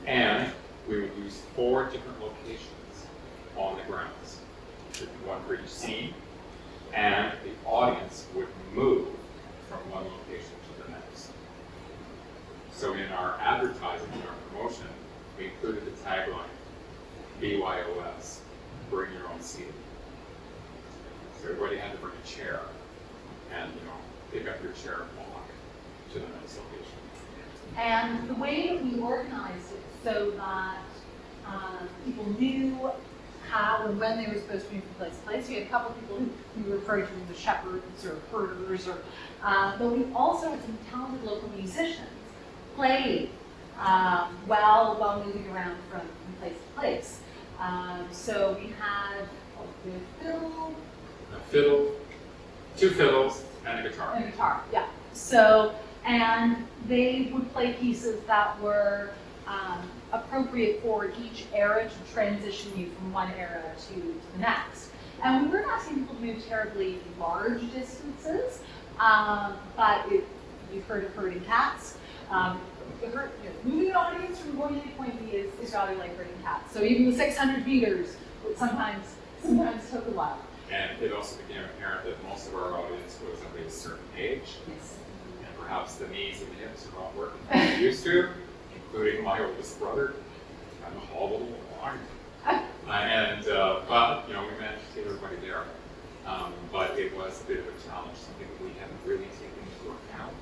S3: and we would use 4 different locations on the grounds, one for each scene, and the audience would move from one location to the next. So in our advertising, in our promotion, we included the tagline, BYOS, bring your own seat. So everybody had to bring a chair and, pick up your chair and walk to the next location.
S2: And the way that we organized it so that people knew how and when they were supposed to move from place to place. We had a couple of people who we referred to as shepherds or herders, but we also had some talented local musicians played while moving around from place to place. So we had
S3: A fiddle, 2 fiddles, and a guitar.
S2: And a guitar, yeah. So, and they would play pieces that were appropriate for each era to transition you from one era to the next. And we weren't asking people to move terribly large distances, but you've heard of herding cats. Moving an audience from point A to point B is rather like herding cats. So even the 600 meters would sometimes took a while.
S3: And it also became apparent that most of our audience was at a certain age.
S2: Yes.
S3: And perhaps the knees and the hips are not working as they used to, including my oldest brother. I'm a hobbled along. But, we managed to get everybody there. But it was a bit of a challenge. Something that we hadn't really taken into account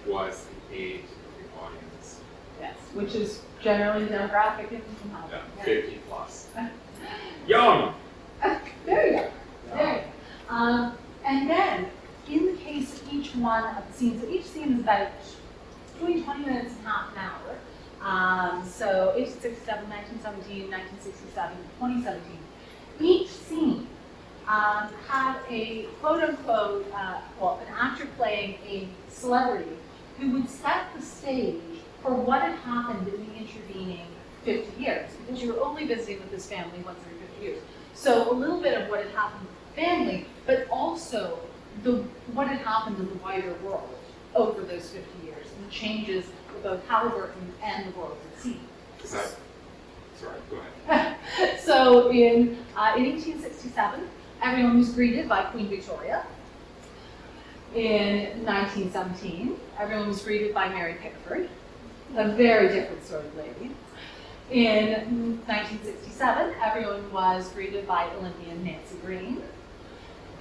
S3: was the age of the audience.
S2: Yes, which is generally demographic in Haliburton.
S3: Yeah, 50 plus. Young!
S2: Very young. Very young. And then, in the case of each one of the scenes, so each scene is about between 20 minutes and half an hour. So 1867, 1917, 1967, 2017. Each scene had a quote-unquote, an actor playing a celebrity who would set the stage for what had happened in the intervening 50 years, because you were only visiting with this family once every 50 years. So a little bit of what had happened with the family, but also what had happened in the wider world over those 50 years, and the changes of both Haliburton and the world at sea.
S3: Sorry, go ahead.
S2: So in 1867, everyone was greeted by Queen Victoria. In 1917, everyone was greeted by Mary Pickford, a very different sort of lady. In 1967, everyone was greeted by Olympian Nancy Green.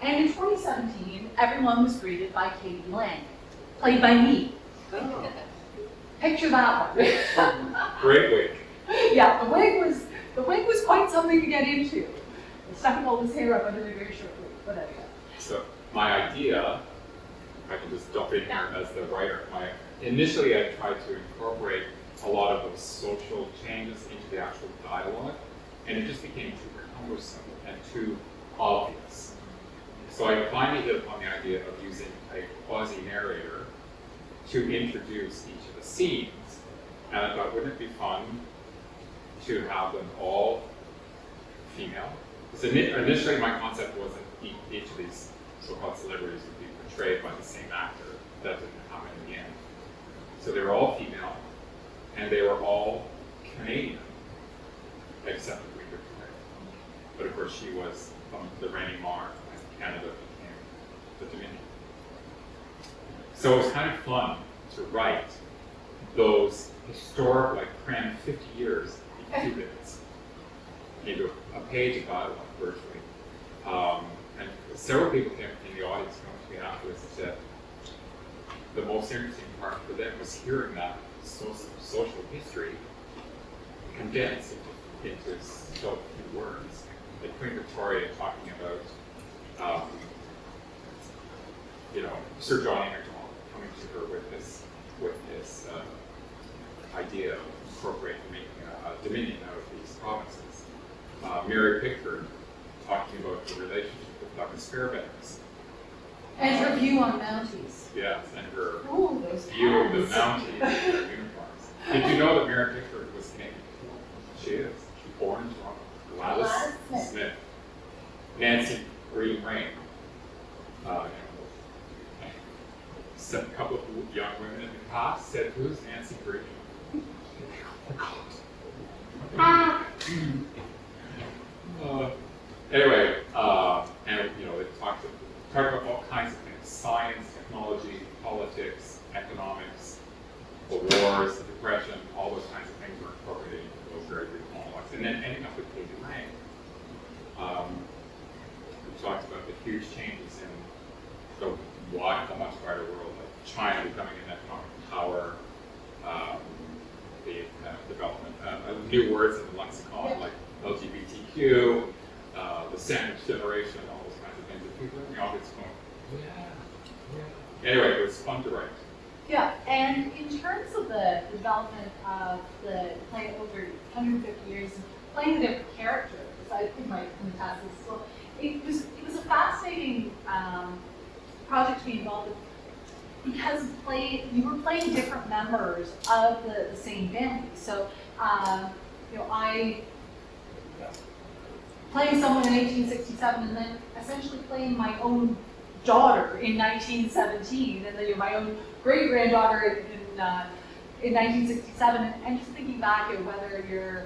S2: And in 2017, everyone was greeted by Katie Lang, played by me.
S6: Oh.
S2: Picture that one.
S3: Great wig.
S2: Yeah, the wig was quite something to get into. Stuffing all this hair up under a very short wig, but anyway.
S3: So my idea, if I can just jump in here as the writer, initially I tried to incorporate a lot of those social changes into the actual dialogue, and it just became too cumbersome and too obvious. So I finally hit upon the idea of using a quasi-narrator to introduce each of the scenes, and I thought, wouldn't it be fun to have them all female? Because initially my concept was that each of these so-called celebrities would be portrayed by the same actor. That didn't happen in the end. So they were all female, and they were all Canadian, except for Queen Victoria. But of course she was the reigning monarch, and Canada became the Dominion. So it was kind of fun to write those historic, cram 50 years in 2 minutes into a page of dialogue virtually. And several people came in the audience coming to me afterwards and said the most interesting part for them was hearing that social history condensed into so few words. Queen Victoria talking about, Sir John Ingersoll coming to her with this idea of incorporating, making a dominion out of these provinces. Mary Pickford talking about the relationship with Douglas Fairbanks.
S2: And her view on Mounties.
S3: Yes, and her
S2: Ooh, those
S3: view of the
S2: cats.
S3: Mounties and their uniforms. Did you know that Mary Pickford was Canadian? She is. She was born in Toronto. Gladys Smith. Nancy Green Rain. A couple of young women in the past said, "Who's Nancy Green?" Anyway, and they talked about all kinds of things: science, technology, politics, economics, the wars, the depression, all those kinds of things were incorporated into those very brief monologues. And then ending up with Katie Lang, we talked about the huge changes in the much wider world, like China becoming an economic power, the development of new words in the lexicon, like LGBTQ, the sandwich generation, all those kinds of things that people in the audience going, yeah. Anyway, it was fun to write.
S2: Yeah, and in terms of the development of the play over 150 years, playing the different characters, I think my attest this as well. It was a fascinating project to be involved with because you were playing different members of the same family. So, I playing someone in 1867 and then essentially playing my own daughter in 1917, and then my own great-granddaughter in 1967, and just thinking back at whether you're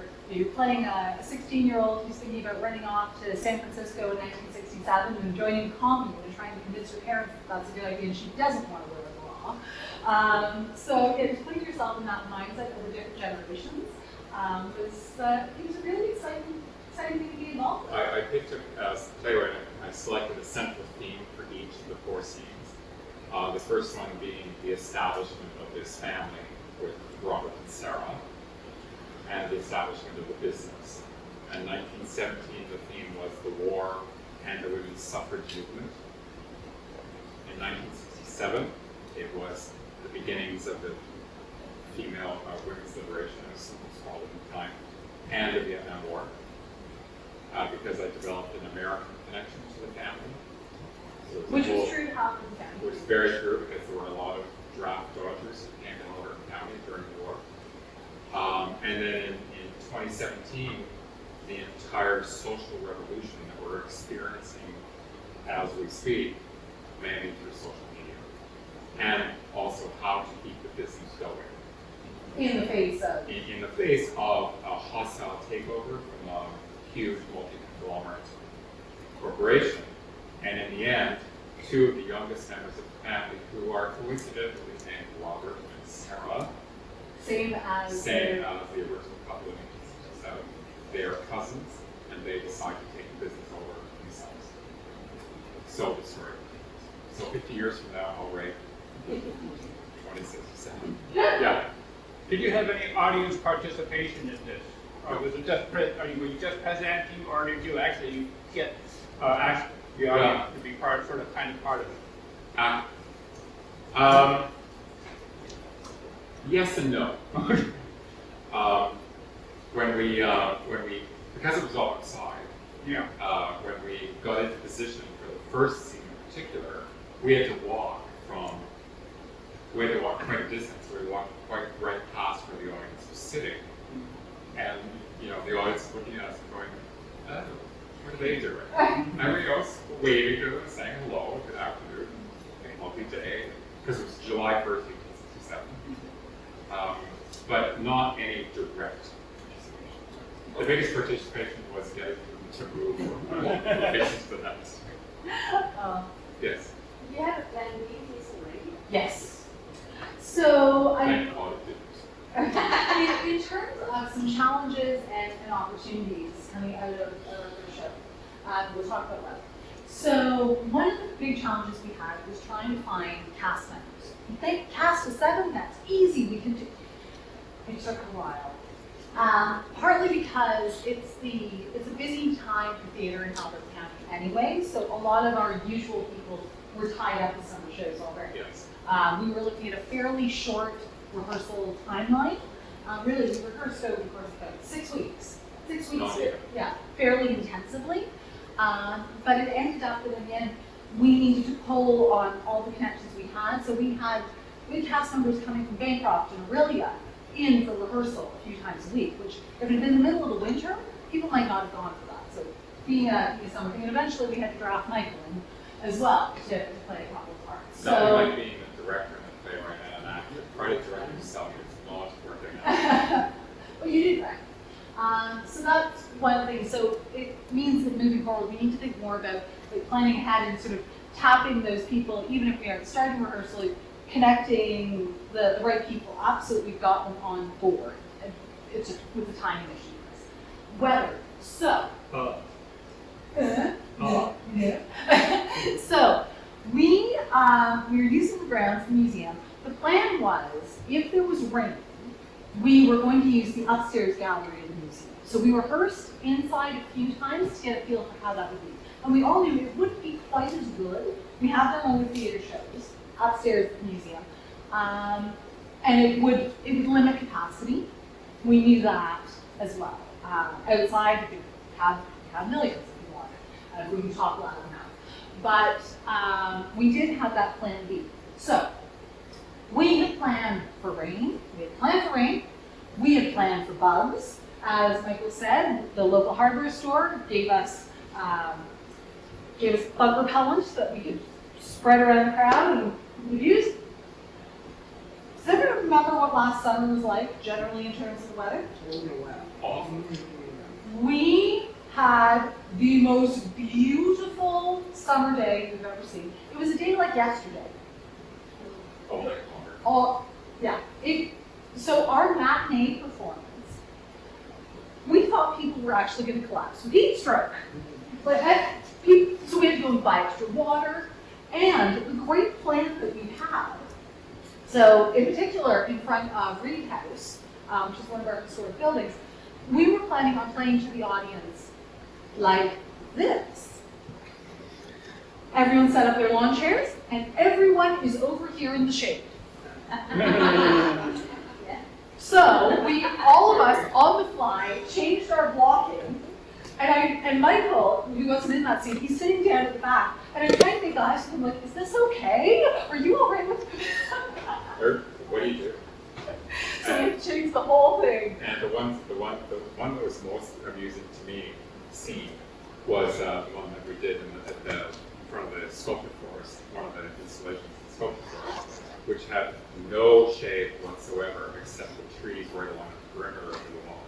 S2: playing a 16-year-old who's thinking about running off to San Francisco in 1967 and joining the commune and trying to convince her parents that that's a good idea and she doesn't want to wear a bra. So just putting yourself in that mindset of the different generations was a really exciting thing to be involved with.
S3: I picked as playwright, I selected a central theme for each of the 4 scenes. The first one being the establishment of this family with Robert and Sarah, and the establishment of the business. In 1917, the theme was the war and the women's suffrage movement. In 1967, it was the beginnings of the female women's liberation, as it was called at the time, and the Vietnam War, because I developed an American connection to the family. So
S2: Which was true to half of the family.
S3: Which was very true, because there were a lot of draft dodgers who came to Haliburton County during the war. And then in 2017, the entire social revolution that we're experiencing as we speak, mainly through social media, and also how to keep the business going.
S2: In the face of.
S3: In the face of a hostile takeover from a huge multi-conglomerate corporation, and in the end, 2 of the youngest members of the family, who are coincidentally named Robert and Sarah, same as the original couple in 1867. They are cousins, and they decide to take the business over themselves. So the story. So 50 years from now, I'll write 2067. Yeah.
S7: Did you have any audience participation in this? Or was it just were you just presenting, or did you actually get the audience to be part of it?
S3: Yes and no. When we because it was all outside.
S7: Yeah.
S3: When we got into position for the first scene in particular, we had to walk quite a distance. We walked quite right past where the audience was sitting, and the audience was looking at us and going, "Oh, what are they doing?" And we was waving to them, saying hello, good afternoon, lovely day, because it was July 1st, 1867. But not any direct participation. The biggest participation was getting them to move from one location to the next. Yes.
S4: Did you have a plan B recently?
S2: Yes. So
S3: Thank God it didn't.
S2: in terms of some challenges and opportunities coming out of the show, we'll talk about that. So one of the big challenges we had was trying to find cast members. You think cast of 7, that's easy, we can do. It took a while. Partly because it's a busy time time for theater in Haliburton County anyway, so a lot of our usual people were tied up with summer shows already.
S3: Yes.
S2: We were looking at a fairly short rehearsal timeline. Really, we rehearsed over the course of about 6 weeks. 6 weeks,
S3: Not even.
S2: yeah, fairly intensively. But it ended up that in the end, we needed to pull on all the connections we had. So we had cast members coming from Bancroft and Aurelia in for rehearsal a few times a week, which if it had been the middle of the winter, people might not have gone for that. So being a summer thing, and eventually we had to draft Michael in as well to play a couple of parts.
S3: Nothing
S2: So,
S3: like being the director and the playwright and an actor. Try to direct yourself, it's not working out.
S2: well, you did right. So that's one thing. So it means that moving forward, we need to think more about like planning ahead and sort of tapping those people, even if we aren't starting rehearsal, connecting the right people up so that we've got them on board. And it's just with the timing issue. Weather. So. So we were using the grounds of the museum. The plan was, if there was rain, we were going to use the upstairs gallery of the museum. So we rehearsed inside a few times to get a feel for how that would be. And we all knew it wouldn't be quite as good. We have done other theater shows upstairs at the museum. And it would limit capacity. We knew that as well. Outside, you could have millions if you wanted, if we could talk loud enough. But we did have that plan B. So we had planned for rain. We had planned for bugs. As Michael said, the local hardware store gave us bug repellent that we could spread around the crowd and we'd use. Does everyone remember what last summer was like, generally in terms of the weather?
S3: Awful.
S2: We had the most beautiful summer day we've ever seen. It was a day like yesterday.
S3: All day longer.
S2: Oh, yeah. So our matinee performance, we thought people were actually going to collapse with heat stroke. So we had to go and buy extra water. And the great plan that we had, so in particular in front of Reed House, which is one of our historic buildings, we were planning on playing to the audience like this. Everyone set up their lawn chairs, and everyone is over here in the shade. So we, all of us on the fly, changed our blocking, and Michael, who wasn't in that scene, he's sitting down at the back, and I'm trying to think, guys, I'm like, is this okay? Are you all right with
S3: What do you do?
S2: So we changed the whole thing.
S3: And the one that was most amusing to me, scene, was the one that we did in front of the sculpture forest, one of the installations of the sculpture forest, which had no shade whatsoever except the trees right along the perimeter of the wall.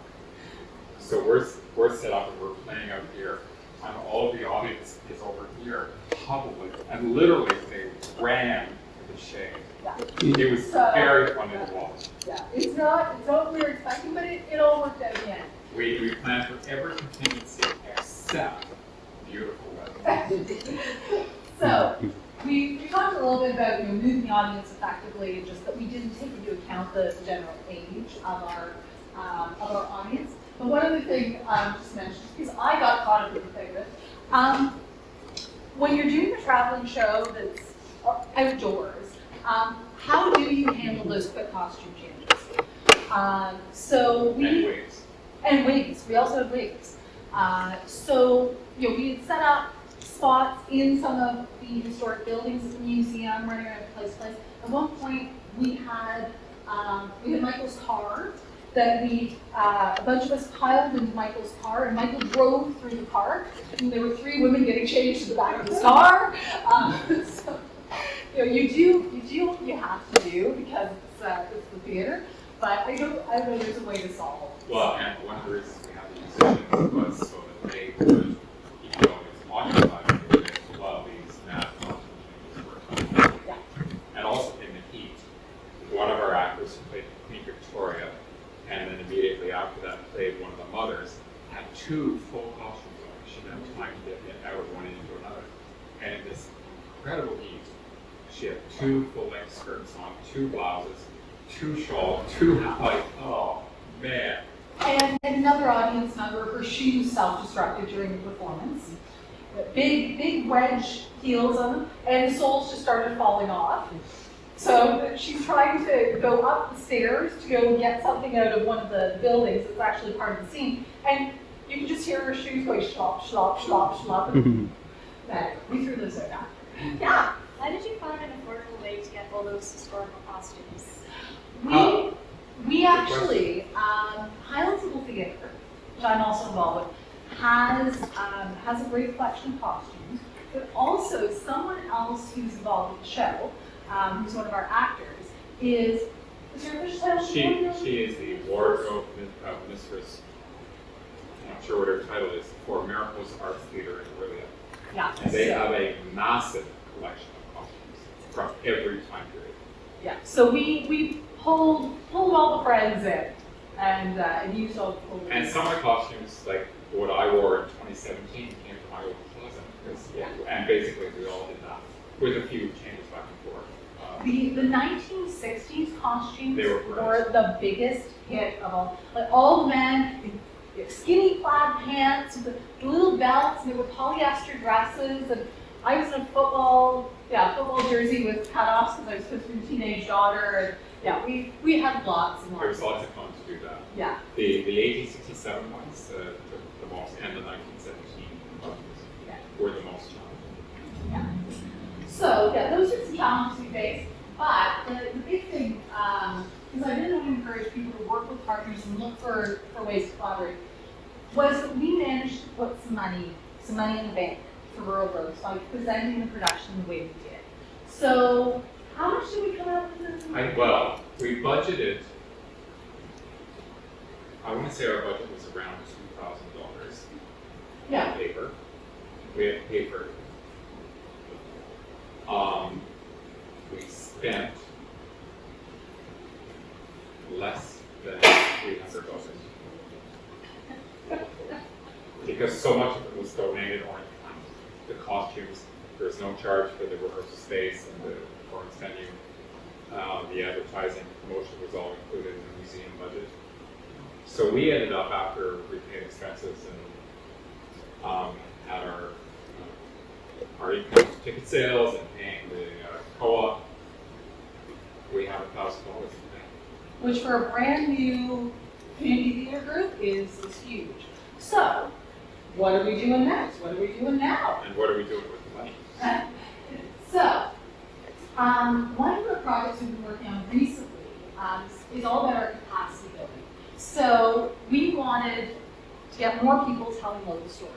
S3: So we're set up and we're playing out here, and all of the audience is over here, huddled, and literally they ran for the shade.
S2: Yeah.
S3: It was very funny to watch.
S2: Yeah, it's not what we were expecting, but it all worked out in the end.
S3: We planned for every contingency except beautiful weather.
S2: So we talked a little bit about moving the audience effectively, and just that we didn't take into account the general age of our audience. But one other thing just to mention, because I got caught up in the thing with, when you're doing a traveling show that's outdoors, how do you handle those quick costume changes? And wigs. We also had wigs. We had set up spots in some of the historic buildings at the museum, running around place to place. At one point, we had Michael's car that a bunch of us piled into Michael's car, and Michael drove through the park, and there were 3 women getting changed to the back of his car. You do what you have to do because it's the theater, but I don't know there's a way to solve it.
S3: Well, and one of the reasons we had the musicians was so that they would keep going occupied while these national changes were.
S2: Yeah.
S3: And also in the heat, one of our actors who played Queen Victoria, and then immediately after that played one of the mothers, had 2 full costumes on. She didn't have time to get out of one into another. And in this incredible heat, she had 2 full-length skirts on, 2 blouses, 2 shawls, 2 oh man.
S2: And another audience member, her shoes self-destructed during the performance. Big wedge heels on them, and the soles just started falling off. So she's trying to go up the stairs to go and get something out of one of the buildings that's actually part of the scene, and you can just hear her shoes going slop, slop, slop, slop. We threw those out after. Yeah.
S4: How did you find an affordable way to get all those historical costumes?
S2: We actually, Highlands Theater, which I'm also involved with, has a great collection of costumes, but also someone else who's involved with the show, who's one of our actors, is your official title?
S3: She is the wardrobe mistress. I'm not sure what her title is, for Miracles Arts Theater in Aurelia.
S2: Yeah.
S3: And they have a massive collection of costumes from every time period.
S2: Yeah. So we pulled all the friends in and used all the
S3: And some of the costumes, like what I wore in 2017, came from my old closet. And basically we all did that, with a few changes back and forth.
S2: The 1960s costumes
S3: They were great.
S2: were the biggest hit of all. Like all the men in skinny plaid pants with the little belts, and they were polyester dresses. And I was in a football jersey with cutoffs because I was supposed to be a teenage daughter. And yeah, we had lots and lots.
S3: There was lots of fun to do that.
S2: Yeah.
S3: The 1867 ones, the most, and the 1917 ones were the most challenging.
S2: Yeah. So yeah, those are some challenges we face. But the big thing, because I didn't want to encourage people to work with partners and look for ways to collaborate, was that we managed to put some money in the bank for Rural Roads by presenting the production the way we did. So how much did we come out with?
S3: Well, we budgeted, I want to say our budget was around $2,000 on paper. We had paper. We spent less than $300 because so much of it was donated or in kind. The costumes, there's no charge for the rehearsal space and the performance venue. The advertising promotion was all included in the museum budget. So we ended up, after we paid expenses and had our income ticket sales and paying the co-op, we have $1,000 in the bank.
S2: Which for a brand new community theater group is huge. So, what are we doing next? What are we doing now?
S3: And what are we doing with the money?
S2: So, one of the projects we've been working on recently is all about our capacity building. So, we wanted to get more people telling local stories.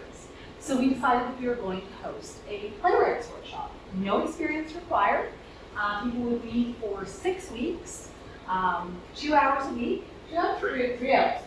S2: So we decided that we were going to host a playwrights workshop. No experience required. People would meet for 6 weeks, 2 hours a week, 3 hours.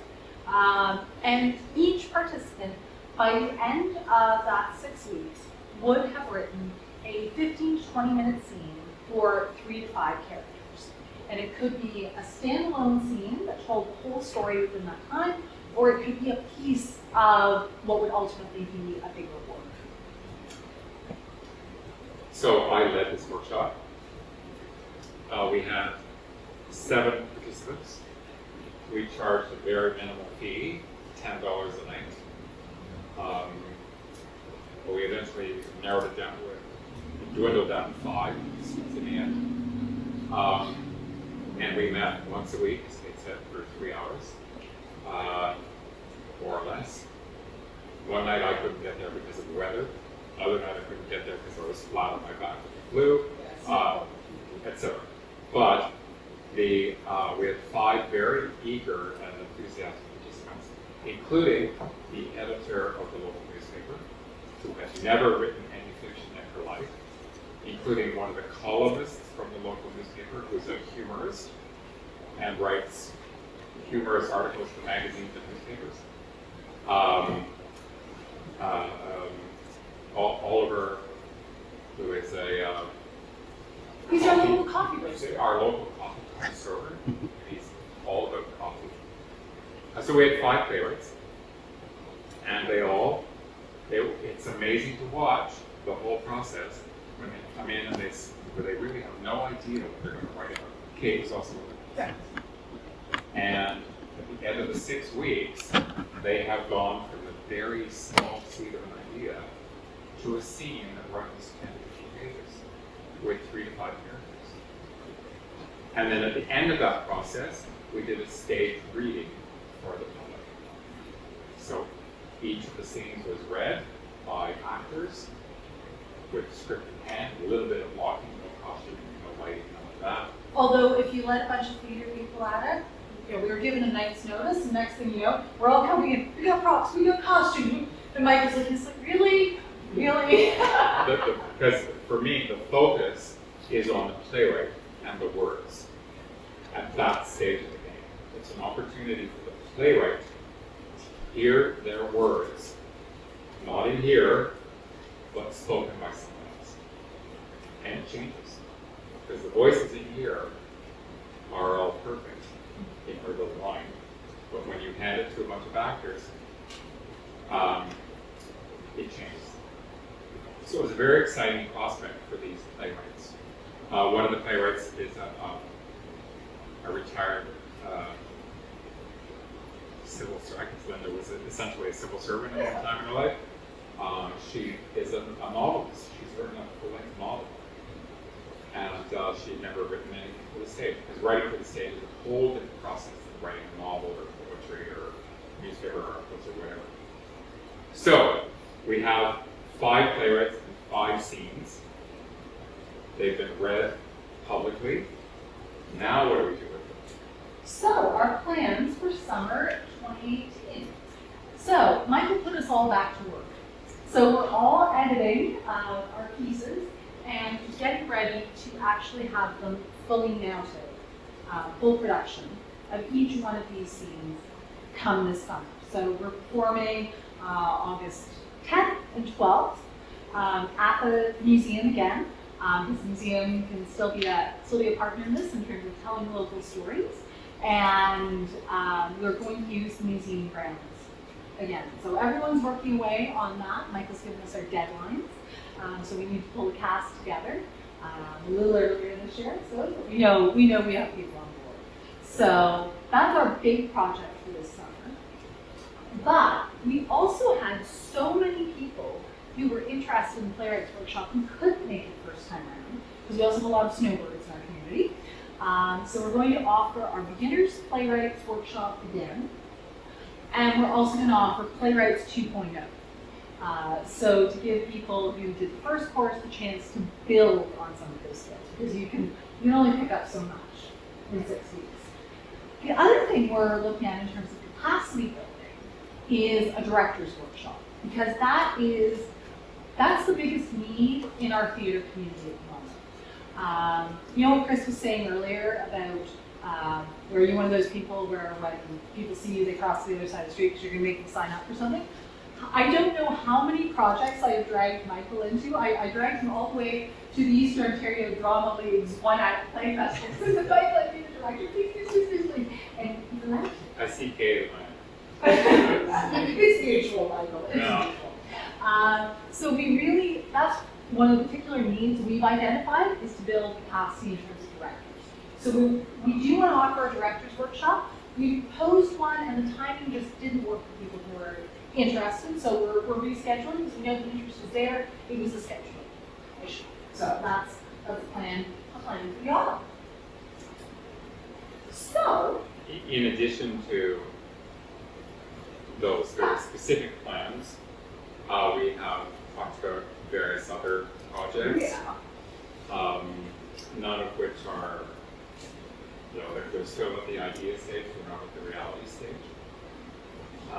S2: And each participant, by the end of that 6 weeks, would have written a 15 to 20 minute scene for 3 to 5 characters. And it could be a standalone scene that told the whole story within that time, or it could be a piece of what would ultimately be a bigger work.
S3: So I led this workshop. We had 7 participants. We charged a very minimal fee, $10 a night. But we eventually narrowed it down to dwindled down to 5 in the end. And we met once a week, as Kate said, for 3 hours, more or less. One night I couldn't get there because of the weather. Other night I couldn't get there because I was flat on my back with the flu, etc. But we had 5 very eager and enthusiastic participants, including the editor of the local newspaper, who has never written any fiction in her life, including one of the columnists from the local newspaper, who's a humorist and writes humorous articles for magazines and newspapers. Oliver, who is a
S2: He's our local coffee roaster.
S3: our local coffee server. He's all about coffee. So we had 5 playwrights, and it's amazing to watch the whole process when they come in and they really have no idea what they're going to write about. Kate was also with us. And at the end of the 6 weeks, they have gone from a very small seed of an idea to a scene that runs 10 to 15 pages with 3 to 5 characters. And then at the end of that process, we did a staged reading for the public. So each of the scenes was read by actors with script in hand, a little bit of walking, no costume, no lighting, none of that.
S2: Although if you let a bunch of theater people at it, you know, we were given a night's notice, and next thing you know, we're all coming in, we got props, we got costumes. And Mike was like, it's like, really? Really?
S3: Because for me, the focus is on the playwright and the words at that stage of the game. It's an opportunity for the playwright to hear their words, not in here, but spoken by someone else. And it changes. Because the voices in here are all perfect in her little line. But when you hand it to a bunch of actors, it changes. So it was a very exciting prospect for these playwrights. One of the playwrights is a retired civil servant. Linda was essentially a civil servant at one time in her life. She is a novelist. She's written a full-length novel. And she had never written anything for the stage. Because writing for the stage is a whole different process than writing a novel or poetry or newspaper articles or whatever. So we have 5 playwrights and 5 scenes. They've been read publicly. Now what do we do with them?
S2: So, our plans for summer 2018. So, Michael put us all back to work. So, we're all editing our pieces and getting ready to actually have them fully mounted, full production of each one of these scenes come this summer. So, we're performing August 10th and 12th at the museum again. His museum can still be a partner in this in terms of telling local stories. And we're going to use the museum grounds again. So everyone's working away on that. Michael's given us our deadlines. So we need to pull the cast together a little earlier this year. So we know we have people on board. So that's our big project for this summer. But we also had so many people who were interested in Playwrights Workshop who couldn't make it first time around, because we also have a lot of snowbirds in our community. So we're going to offer our Beginners Playwrights Workshop again, and we're also going to offer Playwrights 2.0. So to give people who did the first course the chance to build on some of those skills, because you can only pick up so much in 6 weeks. The other thing we're looking at in terms of capacity building is a director's workshop, because that's the biggest need in our theater community at the moment. You know what Chris was saying earlier about where you're one of those people where when people see you, they cross to the other side of the street because you're going to make them sign up for something. I don't know how many projects I have dragged Michael into. I dragged him all the way to the Eastern Ontario Drama League's one-act play festival. So he said, Michael, I need a director, please. And he's allowed to.
S3: I see Kate in
S2: It's mutual, Michael. It's mutual. So that's one of the particular needs we've identified, is to build capacity in terms of directors. So we do want to offer a director's workshop. We proposed one, and the timing just didn't work for people who were interested. So we're rescheduling because we know the interest was there. It was a scheduling issue. So that's the plan. A plan for y'all. So,
S3: in addition to those very specific plans, we have talked about various other projects, none of which are, they're still at the idea stage, they're not at the reality stage. I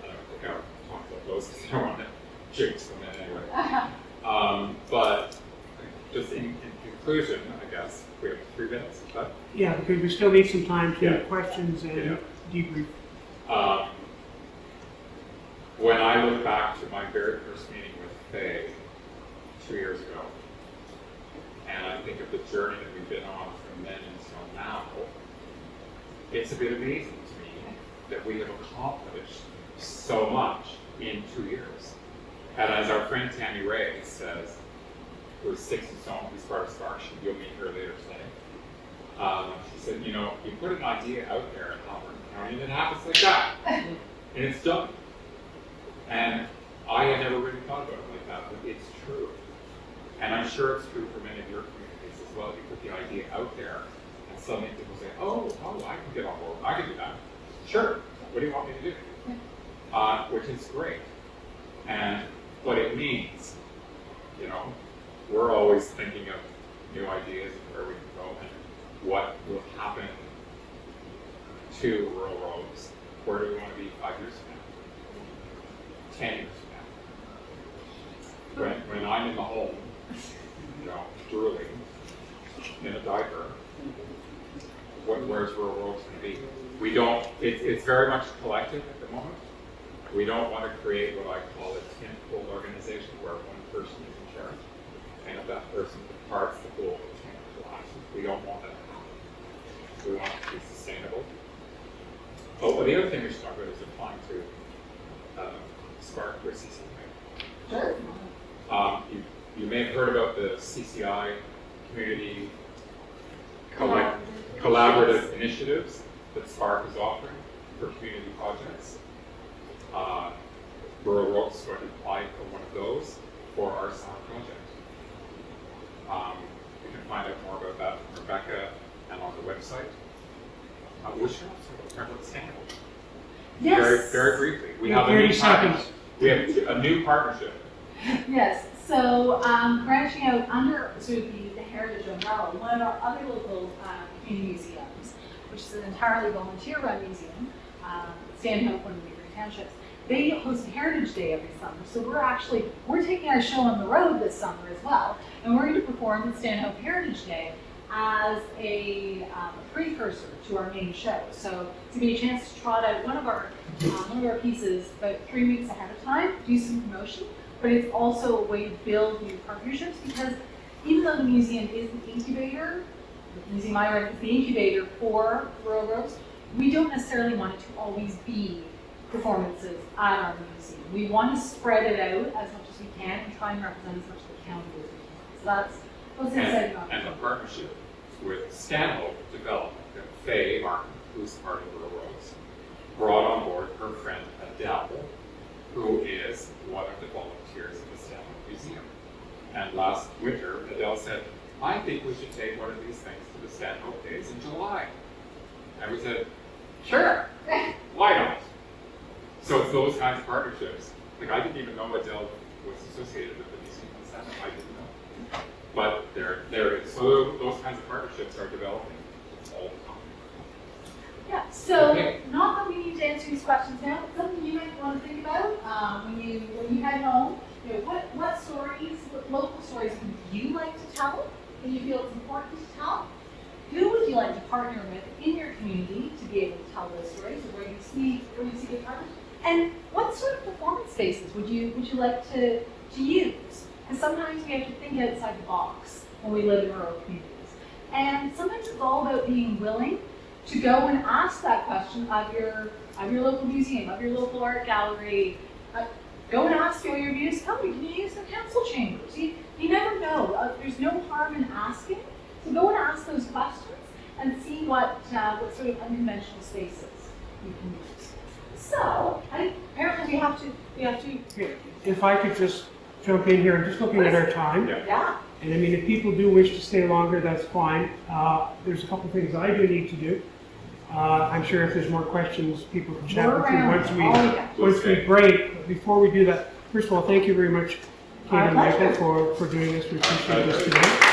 S3: don't think I'll talk about those because I don't want to jinx them in anyway. But just in conclusion, I guess, we have 3 minutes, is that?
S1: Yeah, because we still need some time to
S3: Yeah.
S1: questions and debrief.
S3: When I look back to my very first meeting with Faye 2 years ago, and I think of the journey that we've been on from then until now, it's a bit amazing to me that we have accomplished so much in 2 years. And as our friend Tammy Ray says, who's 6 and so on, who's part of SPARC, you'll meet her later today. She said, you know, you put an idea out there in Haliburton County and it happens like that. And it's done. And I had never really thought about it like that, but it's true. And I'm sure it's true for many of your communities as well. You put the idea out there and suddenly people say, oh, I can get on board. I can do that. Sure. What do you want me to do? Which is great. And what it means, you know, we're always thinking of new ideas and where we can go and what will happen to rural roads. Where do we want to be 5 years from now? 10 years from now? When I'm in the home, you know, drooling in a diaper, where's rural roads going to be? We don't, it's very much collective at the moment. We don't want to create what I call a tentpole organization where one person is in charge. And if that person departs, the whole thing collapses. We don't want that to happen. We want it to be sustainable. Oh, well, the other thing we should talk about is applying to SPARC or CCI.
S2: Sure.
S3: You may have heard about the CCI community collaborative initiatives that SPARC is offering for community projects. Rural Roads going to apply for one of those for our summer project. You can find out more about that from Rebecca and on the website. We should also talk about Stanhope.
S2: Yes.
S3: Very, very briefly. We have
S1: 30 seconds.
S3: We have a new partnership.
S2: Yes, so branching out under sort of the Heritage umbrella, one of our other local community museums, which is an entirely volunteer-run museum, Stanhope, one of the Neighboring Townships, they host a Heritage Day every summer. So we're taking our show on the road this summer as well, and we're going to perform at Stanhope Heritage Day as a precursor to our main show. So it's going to be a chance to trot out one of our pieces about 3 weeks ahead of time, do some promotion, but it's also a way to build new partnerships because even though the museum is the incubator, the Museum I run is the incubator for rural roads, we don't necessarily want it to always be performances at our museum. We want to spread it out as much as we can and try and represent as much of the county as we can. So that's what's exciting about it.
S3: And the partnership with Stanhope Development that Faye Martin, who's part of Rural Roads, brought on board her friend Adele, who is one of the volunteers at the Stanhope Museum. And last winter, Adele said, I think we should take one of these things to the Stanhope Days in July. And we said, sure, why not? So it's those kinds of partnerships. Like I didn't even know Adele was associated with the museum in Stanhope. I didn't know. But there it is. So those kinds of partnerships are developing all the time.
S2: Yeah, so
S3: Okay.
S2: not that we need to answer these questions now, but something you might want to think about when you head home. You know, what stories, what local stories would you like to tell that you feel it's important to tell? Who would you like to partner with in your community to be able to tell those stories, or where you see good partners? And what sort of performance spaces would you like to use? Because sometimes we have to think outside the box when we live in rural communities. And sometimes it's all about being willing to go and ask that question of your local museum, of your local art gallery. Go and ask your municipality, can you use the council chambers? You never know. There's no harm in asking. So go and ask those questions and see what sort of unconventional spaces you can use. So I think apparently we have to.
S1: If I could just jump in here, I'm just looking at our time.
S2: Yeah.
S1: And I mean, if people do wish to stay longer, that's fine. There's a couple things I do need to do. I'm sure if there's more questions, people can chat with you once we break. But before we do that, first of all, thank you very much, Kate and Michael, for doing this. We appreciate this today.